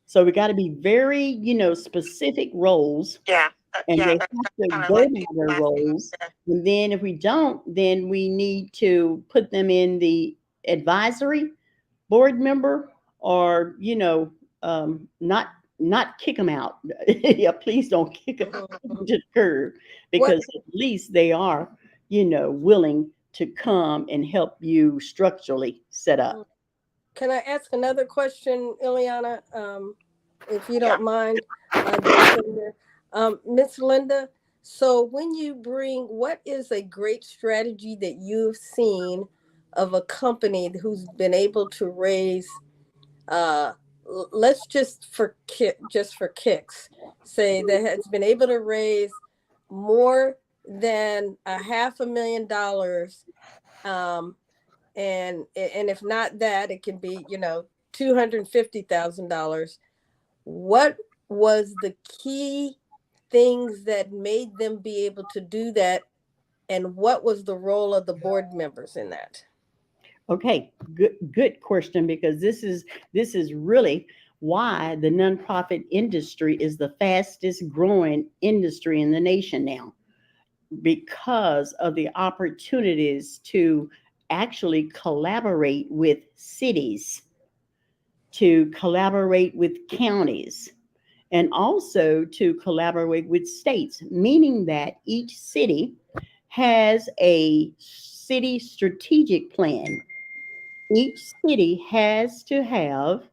So we got to be very, specific roles. Yeah. And they have to go by their roles. And then if we don't, then we need to put them in the advisory board member, or, not kick them out. Yeah, please don't kick them to the curb, because at least they are, willing to come and help you structurally set up. Can I ask another question, Ileana, if you don't mind? Miss Linda, so when you what is a great strategy that you've seen of a company who's been able to raise, let's just for kicks, say that has been able to raise more than $500,000, and if not that, it can be $250,000. What was the key things that made them be able to do that, and what was the role of the board members in that? Okay, good question, because this is really why the nonprofit industry is the fastest growing industry in the nation now, because of the opportunities to actually collaborate with cities, to collaborate with counties, and also to collaborate with states, meaning that each city has a city strategic plan. Each city has to have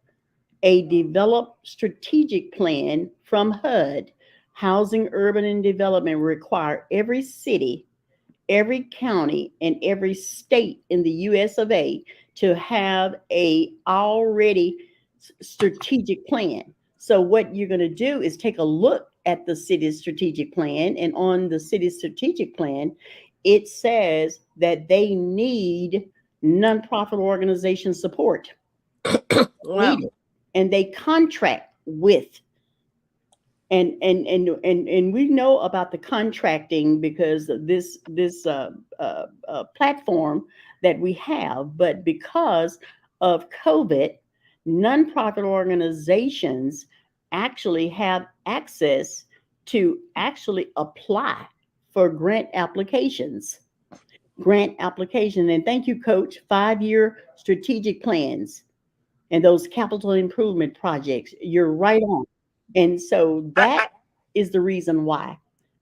a developed strategic plan from HUD. Housing, Urban, and Development require every city, every county, and every state in the US of A to have a already strategic plan. So what you're going to do is take a look at the city's strategic plan, and on the city's strategic plan, it says that they need nonprofit organization support. Wow. And they contract with, and we know about the contracting because of this platform that we have. But because of COVID, nonprofit organizations actually have access to actually apply for grant applications. And thank you, Coach. 5-year strategic plans and those capital improvement projects. You're right on. And so that is the reason why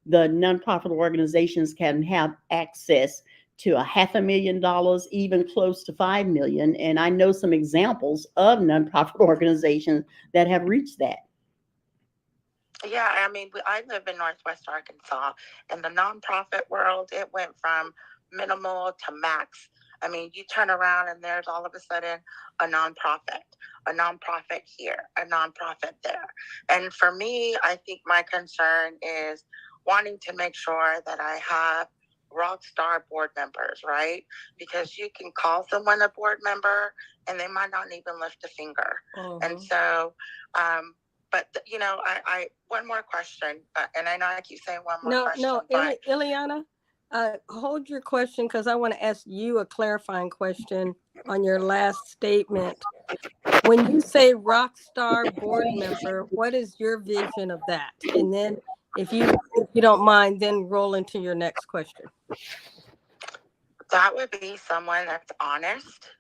the nonprofit organizations can have access to $500,000, even close to 5 million. And I know some examples of nonprofit organizations that have reached that. Yeah, I mean, I live in Northwest Arkansas. In the nonprofit world, it went from minimal to max. I mean, you turn around and there's all of a sudden a nonprofit here, a nonprofit there. And for me, I think my concern is wanting to make sure that I have rock star board members, right? Because you can call someone a board member and they might not even lift a finger. And so, but I one more question, and I know I keep saying one more question. No, Ileana, hold your question, because I want to ask you a clarifying question on your last statement. When you say rock star board member, what is your vision of that? And then, if you don't mind, then roll into your next question. That would be someone that's honest,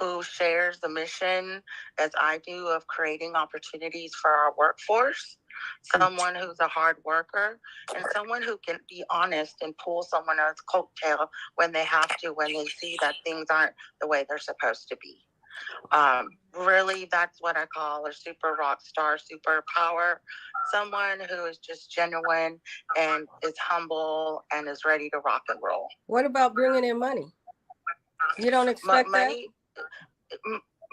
who shares the mission as I do of creating opportunities for our workforce, someone who's a hard worker, and someone who can be honest and pull someone else's coattail when they have to, when they see that things aren't the way they're supposed to be. Really, that's what I call a super rock star, superpower, someone who is just genuine and is humble and is ready to rock and roll. What about bringing in money? You don't expect money?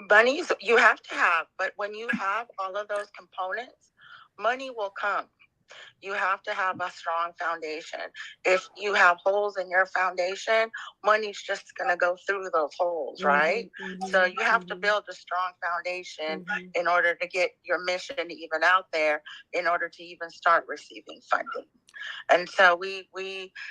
Money you have to have, but when you have all of those components, money will come. You have to have a strong foundation. If you have holes in your foundation, money's just going to go through those holes, right? So you have to build a strong foundation in order to get your mission even out there, in order to even start receiving funding. And so we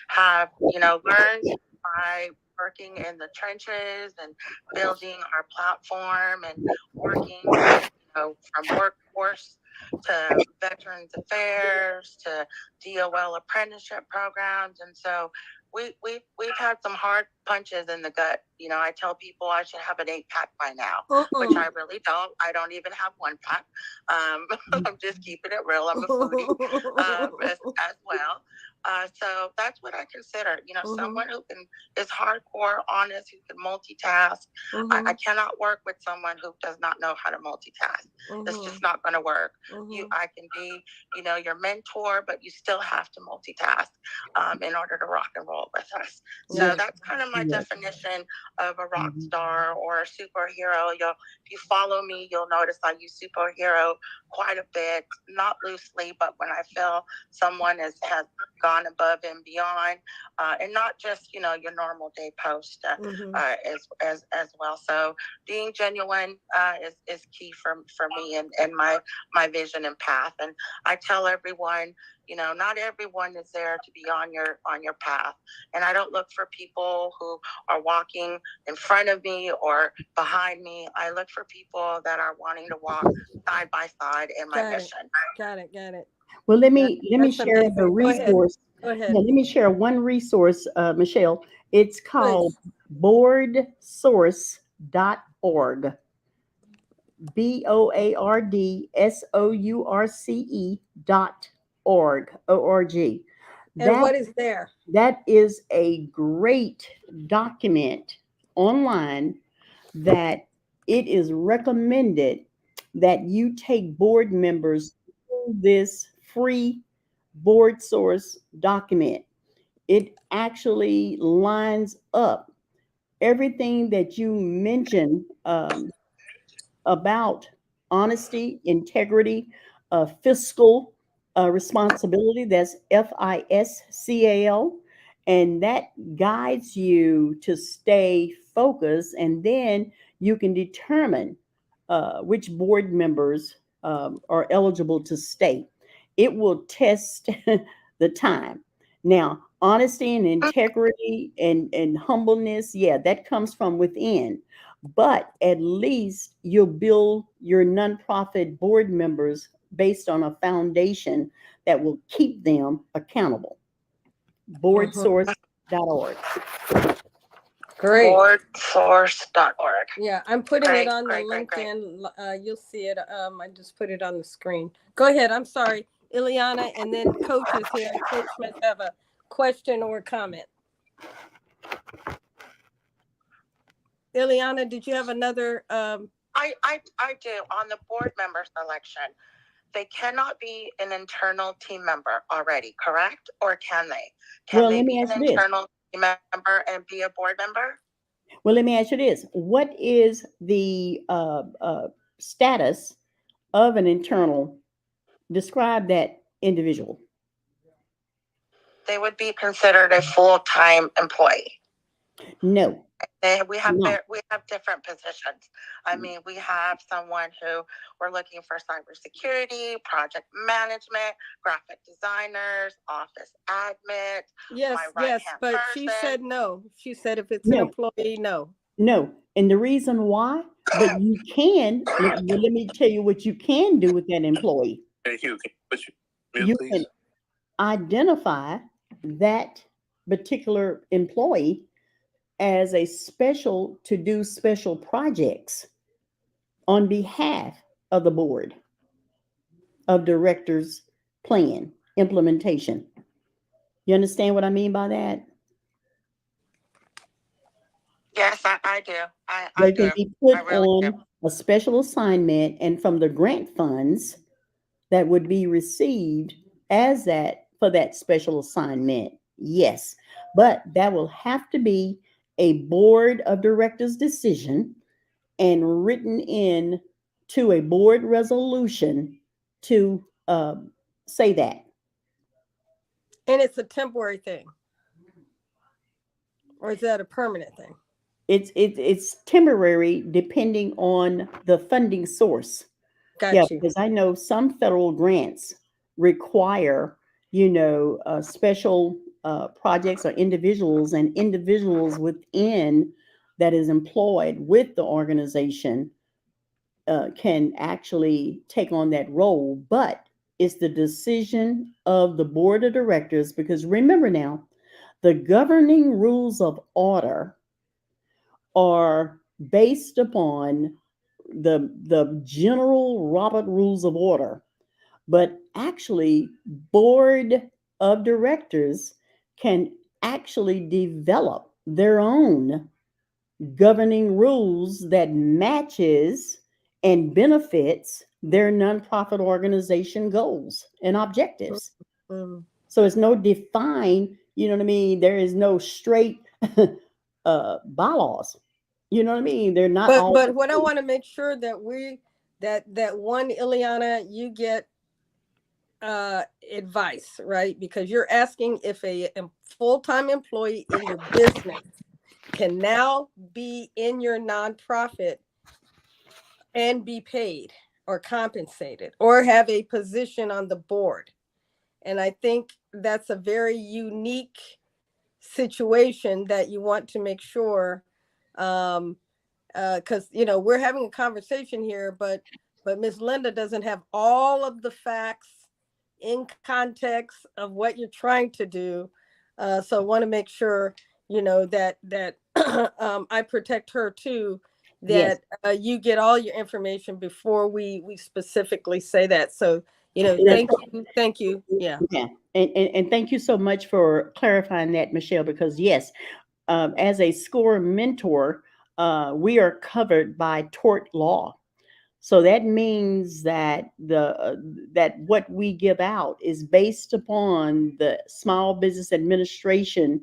have, learned by working in the trenches and building our platform and working with, from workforce to Veterans Affairs to DOL apprenticeship programs. And so we've had some hard punches in the gut. I tell people I should have an 8-pack by now, which I really don't. I don't even have 1-pack. I'm just keeping it real. I'm a foodie as well. So that's what I consider, someone who is hardcore, honest, who can multitask. I cannot work with someone who does not know how to multitask. It's just not going to work. I can be, your mentor, but you still have to multitask in order to rock and roll with us. So that's kind of my definition of a rock star or a superhero. If you follow me, you'll notice I use superhero quite a bit, not loosely, but when I feel someone has gone above and beyond, and not just your normal day post as well. So being genuine is key for me and my vision and path. And I tell everyone, not everyone is there to be on your path. And I don't look for people who are walking in front of me or behind me. I look for people that are wanting to walk side by side in my mission. Got it. Well, let me share amazing. the resource. Go ahead. Yeah, let me share one resource, Michelle. It's called boardsource.org. BOARDSOURCE.org. O-R-G. And what is there? That is a great document online that it is recommended that you take board members through this free board source document. It actually lines up everything that you mentioned about honesty, integrity, fiscal responsibility. That's FISCAL. And that guides you to stay focused. And then you can determine which board members are eligible to stay. It will test the time. Now, honesty and integrity and humbleness, yeah, that comes from within. But at least you'll build your nonprofit board members based on a foundation that will keep them accountable. Mhm. Boardsource.org. Great. Boardsource.org. Yeah, I'm putting it on the LinkedIn. You'll see it. I just put it on the screen. Go ahead. I'm sorry, Ileana, and then Coach is here. Coach must have a question or comment. Ileana, did you have another? I do. On the board member selection, they cannot be an internal team member already, correct? Or can they? Can Well, they let be me an ask you this. internal team member and be a board member? Well, let me ask you this. What is the status of an internal? Describe that individual. They would be considered a full-time employee. No, We have no. different positions. I mean, we have someone who we're looking for cybersecurity, project management, graphic designers, office admin. Yes, my yes, right-hand but she person. said no. She said if it's an No, employee, no. no. And the reason why, but you can, let me tell you what you can do with that employee. Hey, Hugh, can you put your You mute, can please? identify that particular employee as a special to do special projects on behalf of the board of directors plan implementation. You understand what I mean by that? Yes, I do. I They do. can be put I really do. on a special assignment and from the grant funds that would be received as that for that special assignment. Yes, but that will have to be a board of directors decision and written in to a board resolution to say that. And it's a temporary thing, or is that a permanent thing? It's temporary depending on the funding source. Yeah, Got you. because I know some federal grants require, special projects or individuals and individuals within that is employed with the organization can actually take on that role. But it's the decision of the board of directors because remember now, the governing rules of order are based upon the general Robert Rules of Order, but actually board of directors can actually develop their own governing rules that matches and benefits their nonprofit organization goals and objectives. Mm. So it's no defined, you know what I mean? There is no straight bylaws. You know what I mean? They're not all. But what I want to make sure that one Ileana, you get advice, right? Because you're asking if a full-time employee in your business can now be in your nonprofit and be paid or compensated or have a position on the board. And I think that's a very unique situation that you want to make sure, because we're having a conversation here, but Ms. Linda doesn't have all of the facts in context of what you're trying to do. So I want to make sure that I protect her too. Yes. That you get all your information before we specifically say that. So Yes. thank you. Yeah. Yeah. And thank you so much for clarifying that, Michelle, because yes, as a SCORE mentor, we are covered by tort law. So that means that that what we give out is based upon the Small Business Administration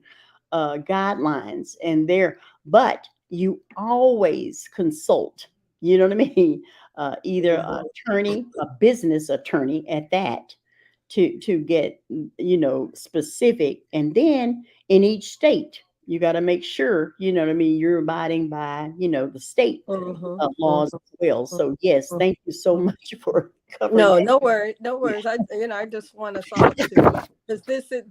guidelines, and but you always consult. You know what I mean? Either an attorney, a business attorney at that, to get specific, and then in each state you got to make sure, you know what I mean, you're abiding by, you know, the state Mhm, laws as well. mhm, So yes, mhm. thank you so much for covering No, that. no worries, no worries. I just want us all to, because this, is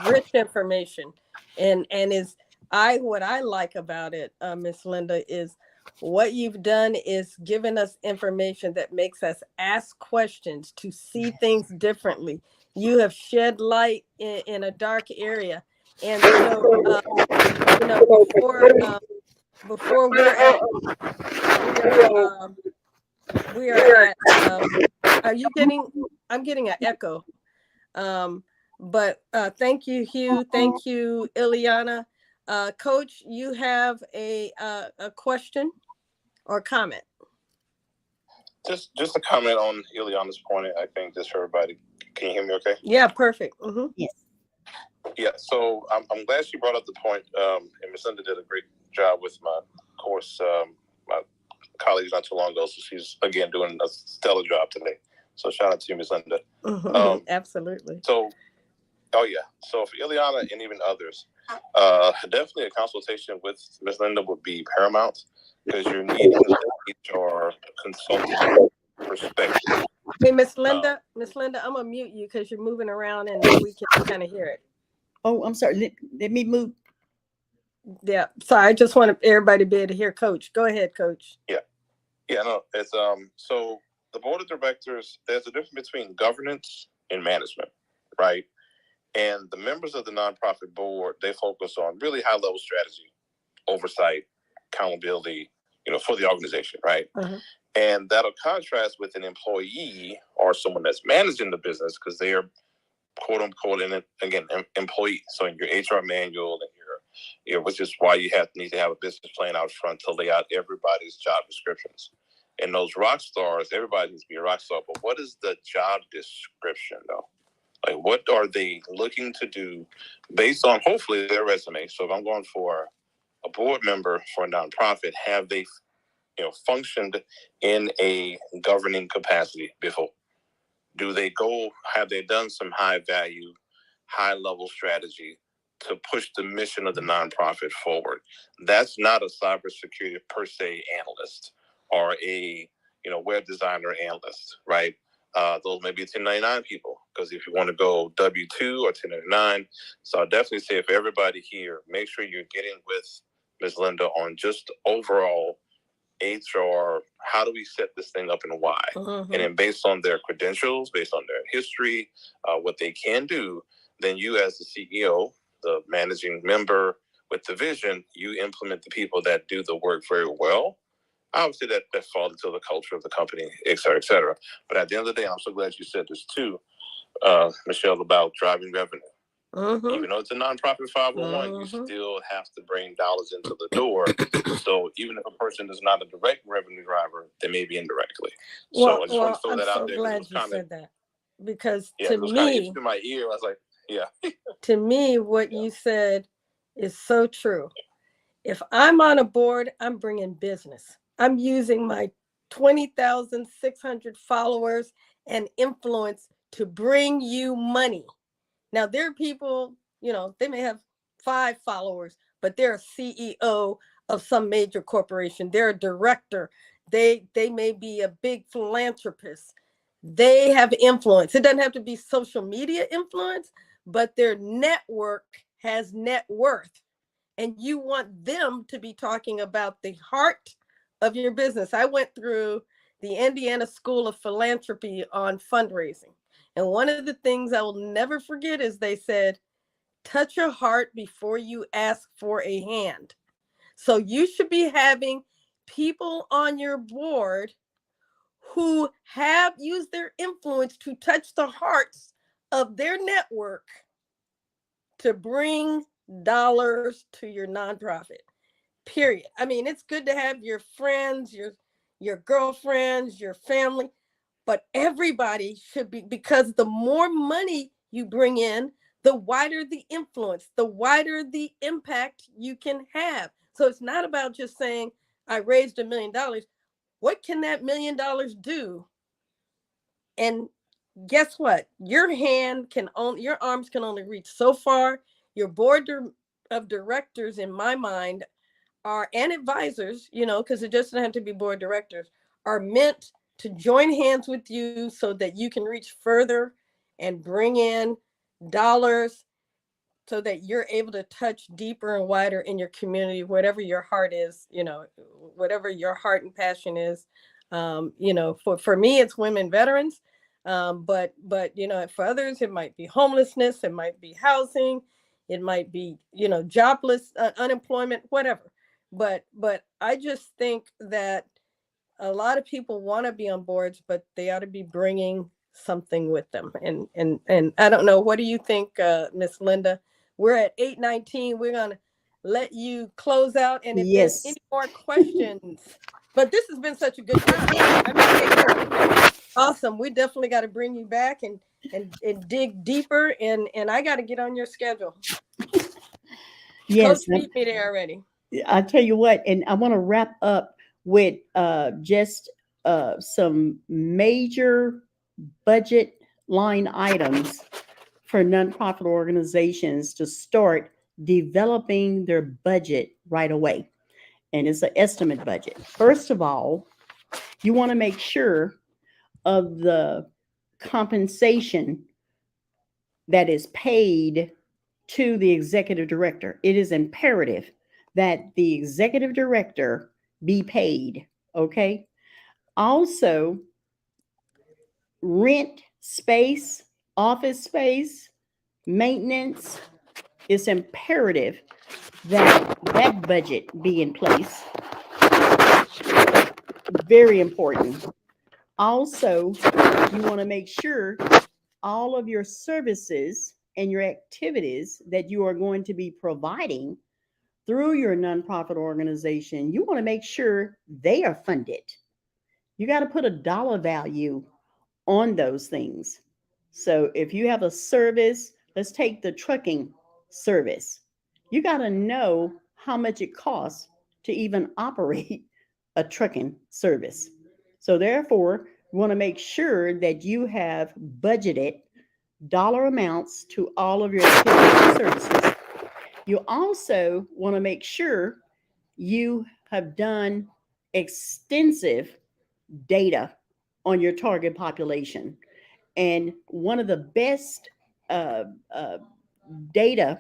rich information, and is what I like about it, Miss Linda, is what you've done is given us information that makes us ask questions to see things differently. You have shed light in a dark area, and before we are at are you getting I'm getting an echo. But thank you, Hugh. Thank you, Ileana. Coach, you have a question or comment? Just a comment on Ileana's point. I think just for everybody. Can you hear me okay? Yeah, perfect. Mm-hmm. Yes. Yeah, so I'm glad she brought up the point, and Ms. Linda did a great job with my course, my colleagues not too long ago, so she's, again, doing a stellar job today. So shout out to you, Ms. Linda. Mm-hmm. Absolutely. So, oh yeah, so for Ileana and even others, definitely a consultation with Ms. Linda would be paramount, because you're needing the HR consultant perspective. Hey, Miss Linda, I'm gonna mute you because you're moving around and we can kind of hear it. Oh, I'm sorry. Let me move. Yeah, sorry. I just want everybody to be able to hear Coach. Go ahead, Coach. Yeah, no, it's so the board of directors, there's a difference between governance and management, right? And the members of the nonprofit board, they focus on really high level strategy, oversight, accountability, for the organization, right? Uh-huh. And that'll contrast with an employee or someone that's managing the business, because they're quote unquote, and again, employee. So in your HR manual and which is why you need to have a business plan out front to lay out everybody's job descriptions. And those rock stars, everybody needs to be a rock star, but what is the job description though? Like, what are they looking to do based on hopefully their resume? So if I'm going for a board member for a nonprofit, have they, functioned in a governing capacity before? Have they done some high value, high level strategy to push the mission of the nonprofit forward? That's not a cybersecurity per se analyst or a web designer analyst, right? Those may be 1099 people, because if you want to go W-2 or 1099, so I definitely say if everybody here, make sure you're getting with Ms. Linda on just overall HR, how do we set this thing up and why? Mm-hmm. And then based on their credentials, based on their history, what they can do, then you as the CEO, the managing member with the vision, you implement the people that do the work very well. Obviously that falls into the culture of the company, et cetera, et cetera. But at the end of the day, I'm so glad you said this too, Michelle, about driving revenue. Mm-hmm. Even though it's a nonprofit 501, you still have to bring dollars into the door. So even if a person is not a direct revenue driver, they may be indirectly. So I just want to throw that out there. I'm so glad you said that, because to me, kind of in my ear. I was like, yeah. To me, what you said is so true. If I'm on a board, I'm bringing business. I'm using my 20,600 followers and influence to bring you money. Now, there are people, they may have 5 followers, but they're a CEO of some major corporation. They're a director. They may be a big philanthropist. They have influence. It doesn't have to be social media influence, but their network has net worth. And you want them to be talking about the heart of your business. I went through the Indiana School of Philanthropy on fundraising. And one of the things I will never forget is they said, touch your heart before you ask for a hand. So you should be having people on your board who have used their influence to touch the hearts of their network to bring dollars to your nonprofit. Period. I mean, it's good to have your friends, your girlfriends, your family, but everybody should be, because the more money you bring in, the wider the influence, the wider the impact you can have. So it's not about just saying, I raised $1 million. What can that $1 million do? And guess what? Your arms can only reach so far. Your board of directors in my mind are, and advisors, you know, because it doesn't have to be board of directors, are meant to join hands with you so that you can reach further and bring in dollars so that you're able to touch deeper and wider in your community, whatever your heart is, you know, whatever your heart and passion is. You know, for me, it's women veterans. But you know, for others, it might be homelessness, it might be housing, it might be, you know, jobless, unemployment, whatever. But I just think that a lot of people want to be on boards, but they ought to be bringing something with them. And I don't know. What do you think, Miss Linda? We're at 8:19. We're gonna let you close out. And if there's Yes. any more questions, but this has been such a good time. I mean, awesome. We definitely got to bring you back and dig deeper. And I got to get on your schedule. Yes. Coach beat me there already. I tell you what, and I want to wrap up with just some major budget line items for nonprofit organizations to start developing their budget right away. And it's an estimate budget. First of all, you want to make sure of the compensation that is paid to the executive director. It is imperative that the executive director be paid. Okay. Also, rent space, office space, maintenance. It's imperative that that budget be in place. Very important. Also, you want to make sure all of your services and your activities that you are going to be providing through your nonprofit organization, you want to make sure they are funded. You got to put a dollar value on those things. So if you have a service, let's take the trucking service. You got to know how much it costs to even operate a trucking service. So therefore, you want to make sure that you have budgeted dollar amounts to all of your activities and services. You also want to make sure you have done extensive data on your target population. And one of the best uh, uh, data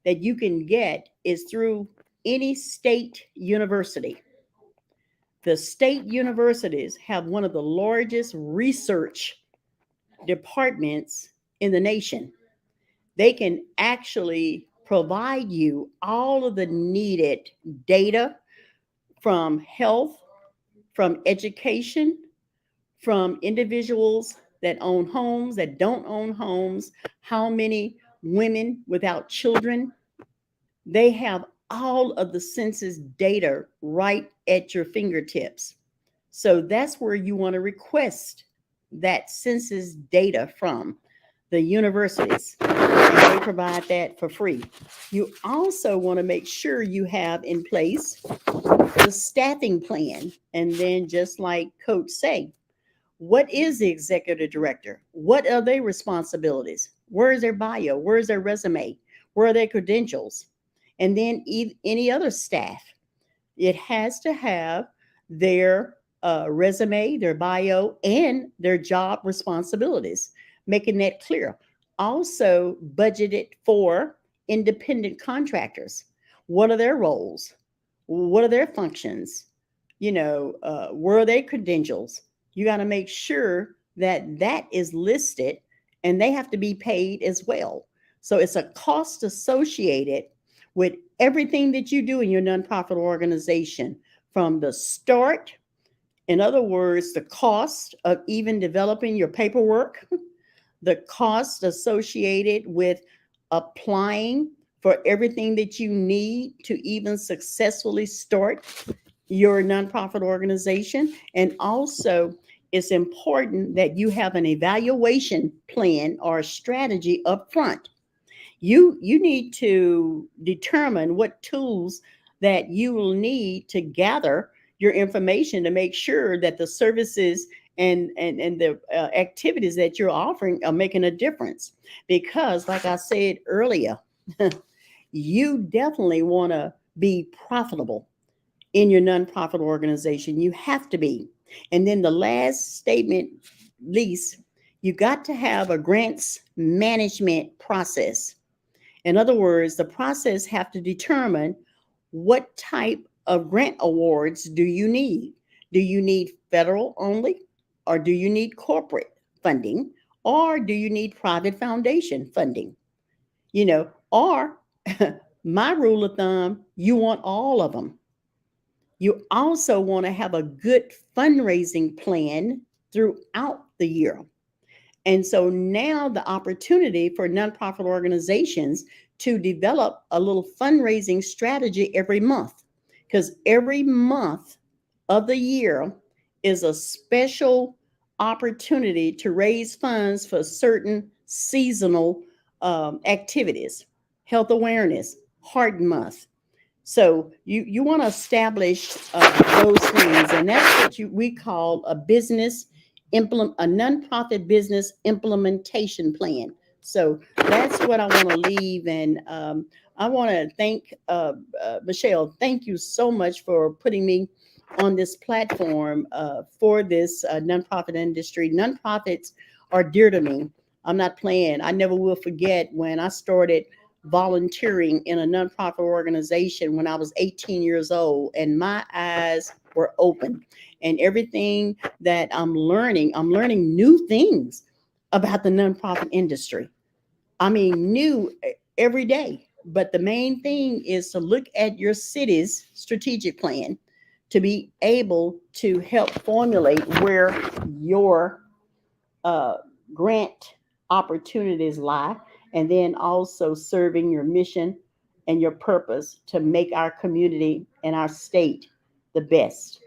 that you can get is through any state university. The state universities have one of the largest research departments in the nation. They can actually provide you all of the needed data from health, from education, from individuals that own homes, that don't own homes, how many women without children. They have all of the census data right at your fingertips. So that's where you want to request that census data from the universities. And they provide that for free. You also want to make sure you have in place the staffing plan. And then just like Coach said, what is the executive director? What are their responsibilities? Where is their bio? Where is their resume? Where are their credentials? And then any other staff. It has to have their resume, their bio, and their job responsibilities, making that clear. Also, budgeted for independent contractors. What are their roles? What are their functions? Where are their credentials? You got to make sure that that is listed and they have to be paid as well. So it's a cost associated with everything that you do in your nonprofit organization from the start. In other words, the cost of even developing your paperwork, the cost associated with applying for everything that you need to even successfully start your nonprofit organization. And also, it's important that you have an evaluation plan or strategy up front. You need to determine what tools that you will need to gather your information to make sure that the services and the activities that you're offering are making a difference. Because like I said earlier, you definitely want to be profitable in your nonprofit organization. You have to be. And then the last statement, least, you got to have a grants management process. In other words, the process have to determine what type of grant awards do you need? Do you need federal only, or do you need corporate funding, or do you need private foundation funding? Or my rule of thumb, you want all of them. You also want to have a good fundraising plan throughout the year. And so now the opportunity for nonprofit organizations to develop a little fundraising strategy every month, because every month of the year is a special opportunity to raise funds for certain seasonal activities, health awareness, Heart Month. So you want to establish those things, and that's what we call a nonprofit business implementation plan. So that's what I want to leave, and I want to thank Michelle. Thank you so much for putting me on this platform for this nonprofit industry. Nonprofits are dear to me. I'm not playing. I never will forget when I started volunteering in a nonprofit organization when I was 18 years old, and my eyes were open. And everything that I'm learning new things about the nonprofit industry. I mean, new every day. But the main thing is to look at your city's strategic plan to be able to help formulate where your grant opportunities lie, and then also serving your mission and your purpose to make our community and our state the best.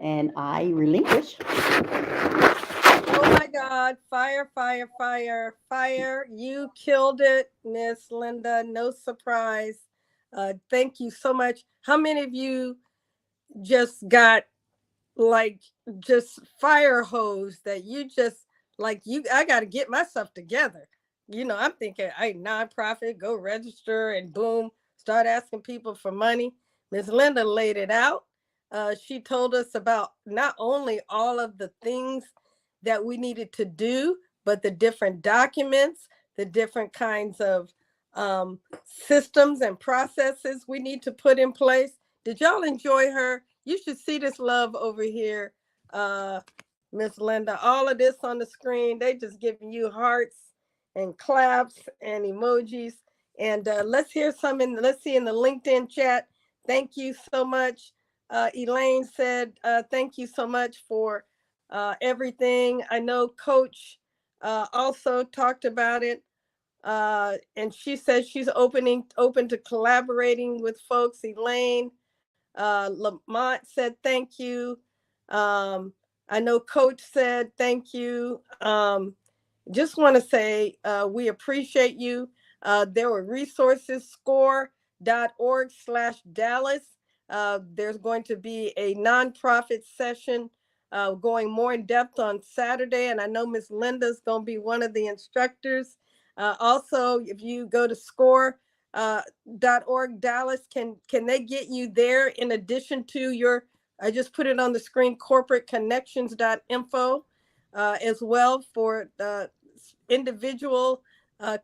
And I relinquish. Oh my God, fire, fire, fire, fire. You killed it, Miss Linda. No surprise. Thank you so much. How many of you just got like just fire hose that you just like I got to get myself together. I'm thinking, hey, nonprofit, go register and boom, start asking people for money. Miss Linda laid it out. She told us about not only all of the things that we needed to do, but the different documents, the different kinds of systems and processes we need to put in place. Did y'all enjoy her? You should see this love over here, Miss Linda. All of this on the screen, they just giving you hearts and claps and emojis. And let's see in the LinkedIn chat. Thank you so much. Elaine said, thank you so much for everything. I know Coach also talked about it. And she says she's open to collaborating with folks. Elaine, Lamont said thank you. I know Coach said thank you. Just want to say we appreciate you. There were resources, score.org/Dallas. There's going to be a nonprofit session going more in depth on Saturday. And I know Miss Linda's going to be one of the instructors. Also, if you go to score.org Dallas, can they get you there in addition to your, I just put it on the screen, corporateconnections.info as well for individual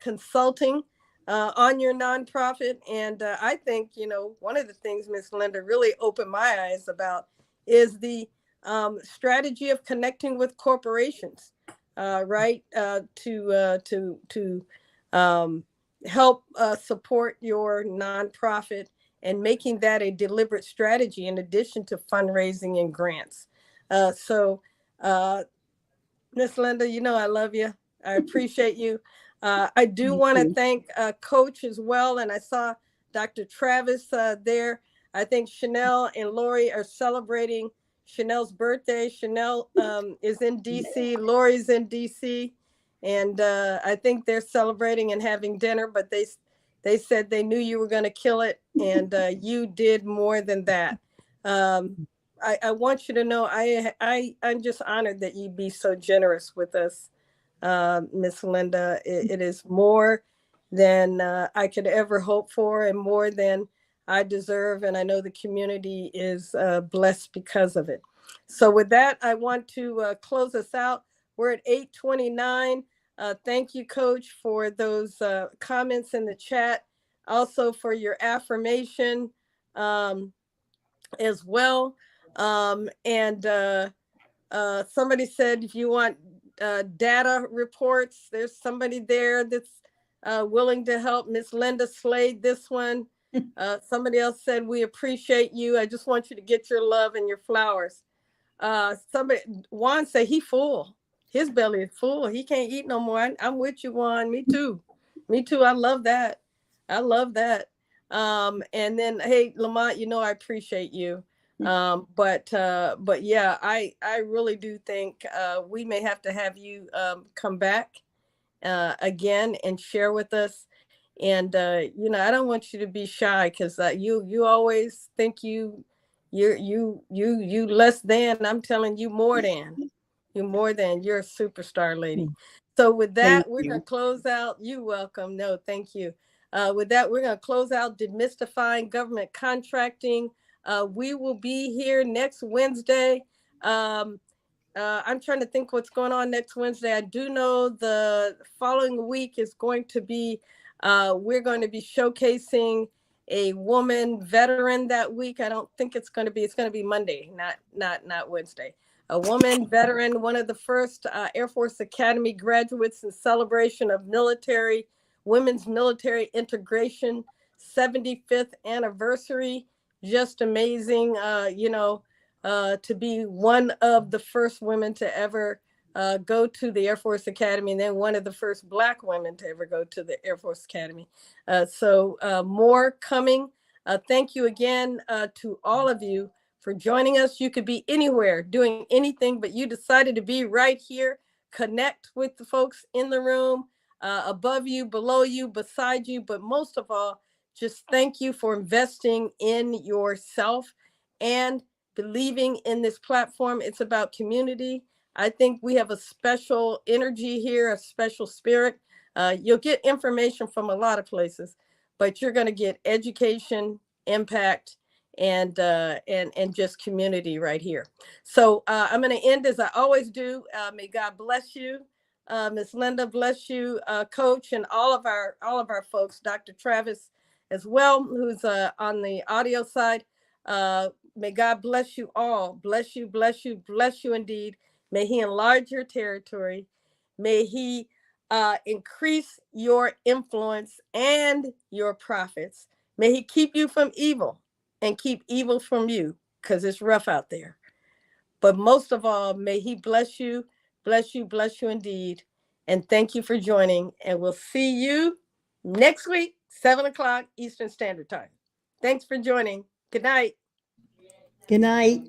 consulting on your nonprofit. And I think, one of the things Ms. Linda really opened my eyes about is the strategy of connecting with corporations, right? To help support your nonprofit and making that a deliberate strategy in addition to fundraising and grants. So Miss Linda, I love you. I appreciate you. I do want to thank Coach as well. And I saw Dr. Travis there. I think Shenell and Lori are celebrating Shenell's birthday. Shenell is in DC. Lori's in DC. And I think they're celebrating and having dinner, but they said they knew you were going to kill it. And you did more than that. I want you to know I'm just honored that you be so generous with us, Miss Linda. It is more than I could ever hope for, and more than I deserve. And I know the community is blessed because of it. So with that, I want to close us out. We're at 8:29. Thank you, Coach, for those comments in the chat. Also for your affirmation as well. Somebody said if you want data reports, there's somebody there that's willing to help. Miss Linda Slade, this one. Somebody else said, we appreciate you. I just want you to get your love and your flowers. Somebody, Juan said he full. His belly is full. He can't eat no more. I'm with you, Juan. Me too. Me too. I love that. I love that. And then, hey, Lamont, you know, I appreciate you. But yeah, I really do think we may have to have you come back again and share with us. And you know, I don't want you to be shy, because you always think you less than. I'm telling you, more than. You're more than. You're a superstar, lady. So with that, we're gonna close out. You're welcome. No, thank you. With that, we're gonna close out Demystifying Government Contracting. We will be here next Wednesday. I'm trying to think what's going on next Wednesday. I do know the following week is going to be, we're going to be showcasing a woman veteran that week. I don't think it's going to be Monday, not Wednesday. A woman veteran, one of the first Air Force Academy graduates in celebration of women's military integration, 75th anniversary. Just amazing, you know, to be one of the first women to ever go to the Air Force Academy, and then one of the first Black women to ever go to the Air Force Academy. So more coming. Thank you again to all of you for joining us. You could be anywhere doing anything, but you decided to be right here. Connect with the folks in the room, above you, below you, beside you. But most of all, just thank you for investing in yourself and believing in this platform. It's about community. I think we have a special energy here, a special spirit. You'll get information from a lot of places, but you're going to get education, impact, and just community right here. So I'm going to end as I always do. May God bless you. Miss Linda, bless you, Coach, and all of our folks, Dr. Travis as well, who's on the audio side. May God bless you all. Bless you, bless you, bless you indeed. May he enlarge your territory. May he increase your influence and your profits. May he keep you from evil and keep evil from you, because it's rough out there. But most of all, may he bless you, bless you, bless you indeed. And thank you for joining. And we'll see you next week, 7:00 Eastern Standard Time. Thanks for joining. Good night. Good night.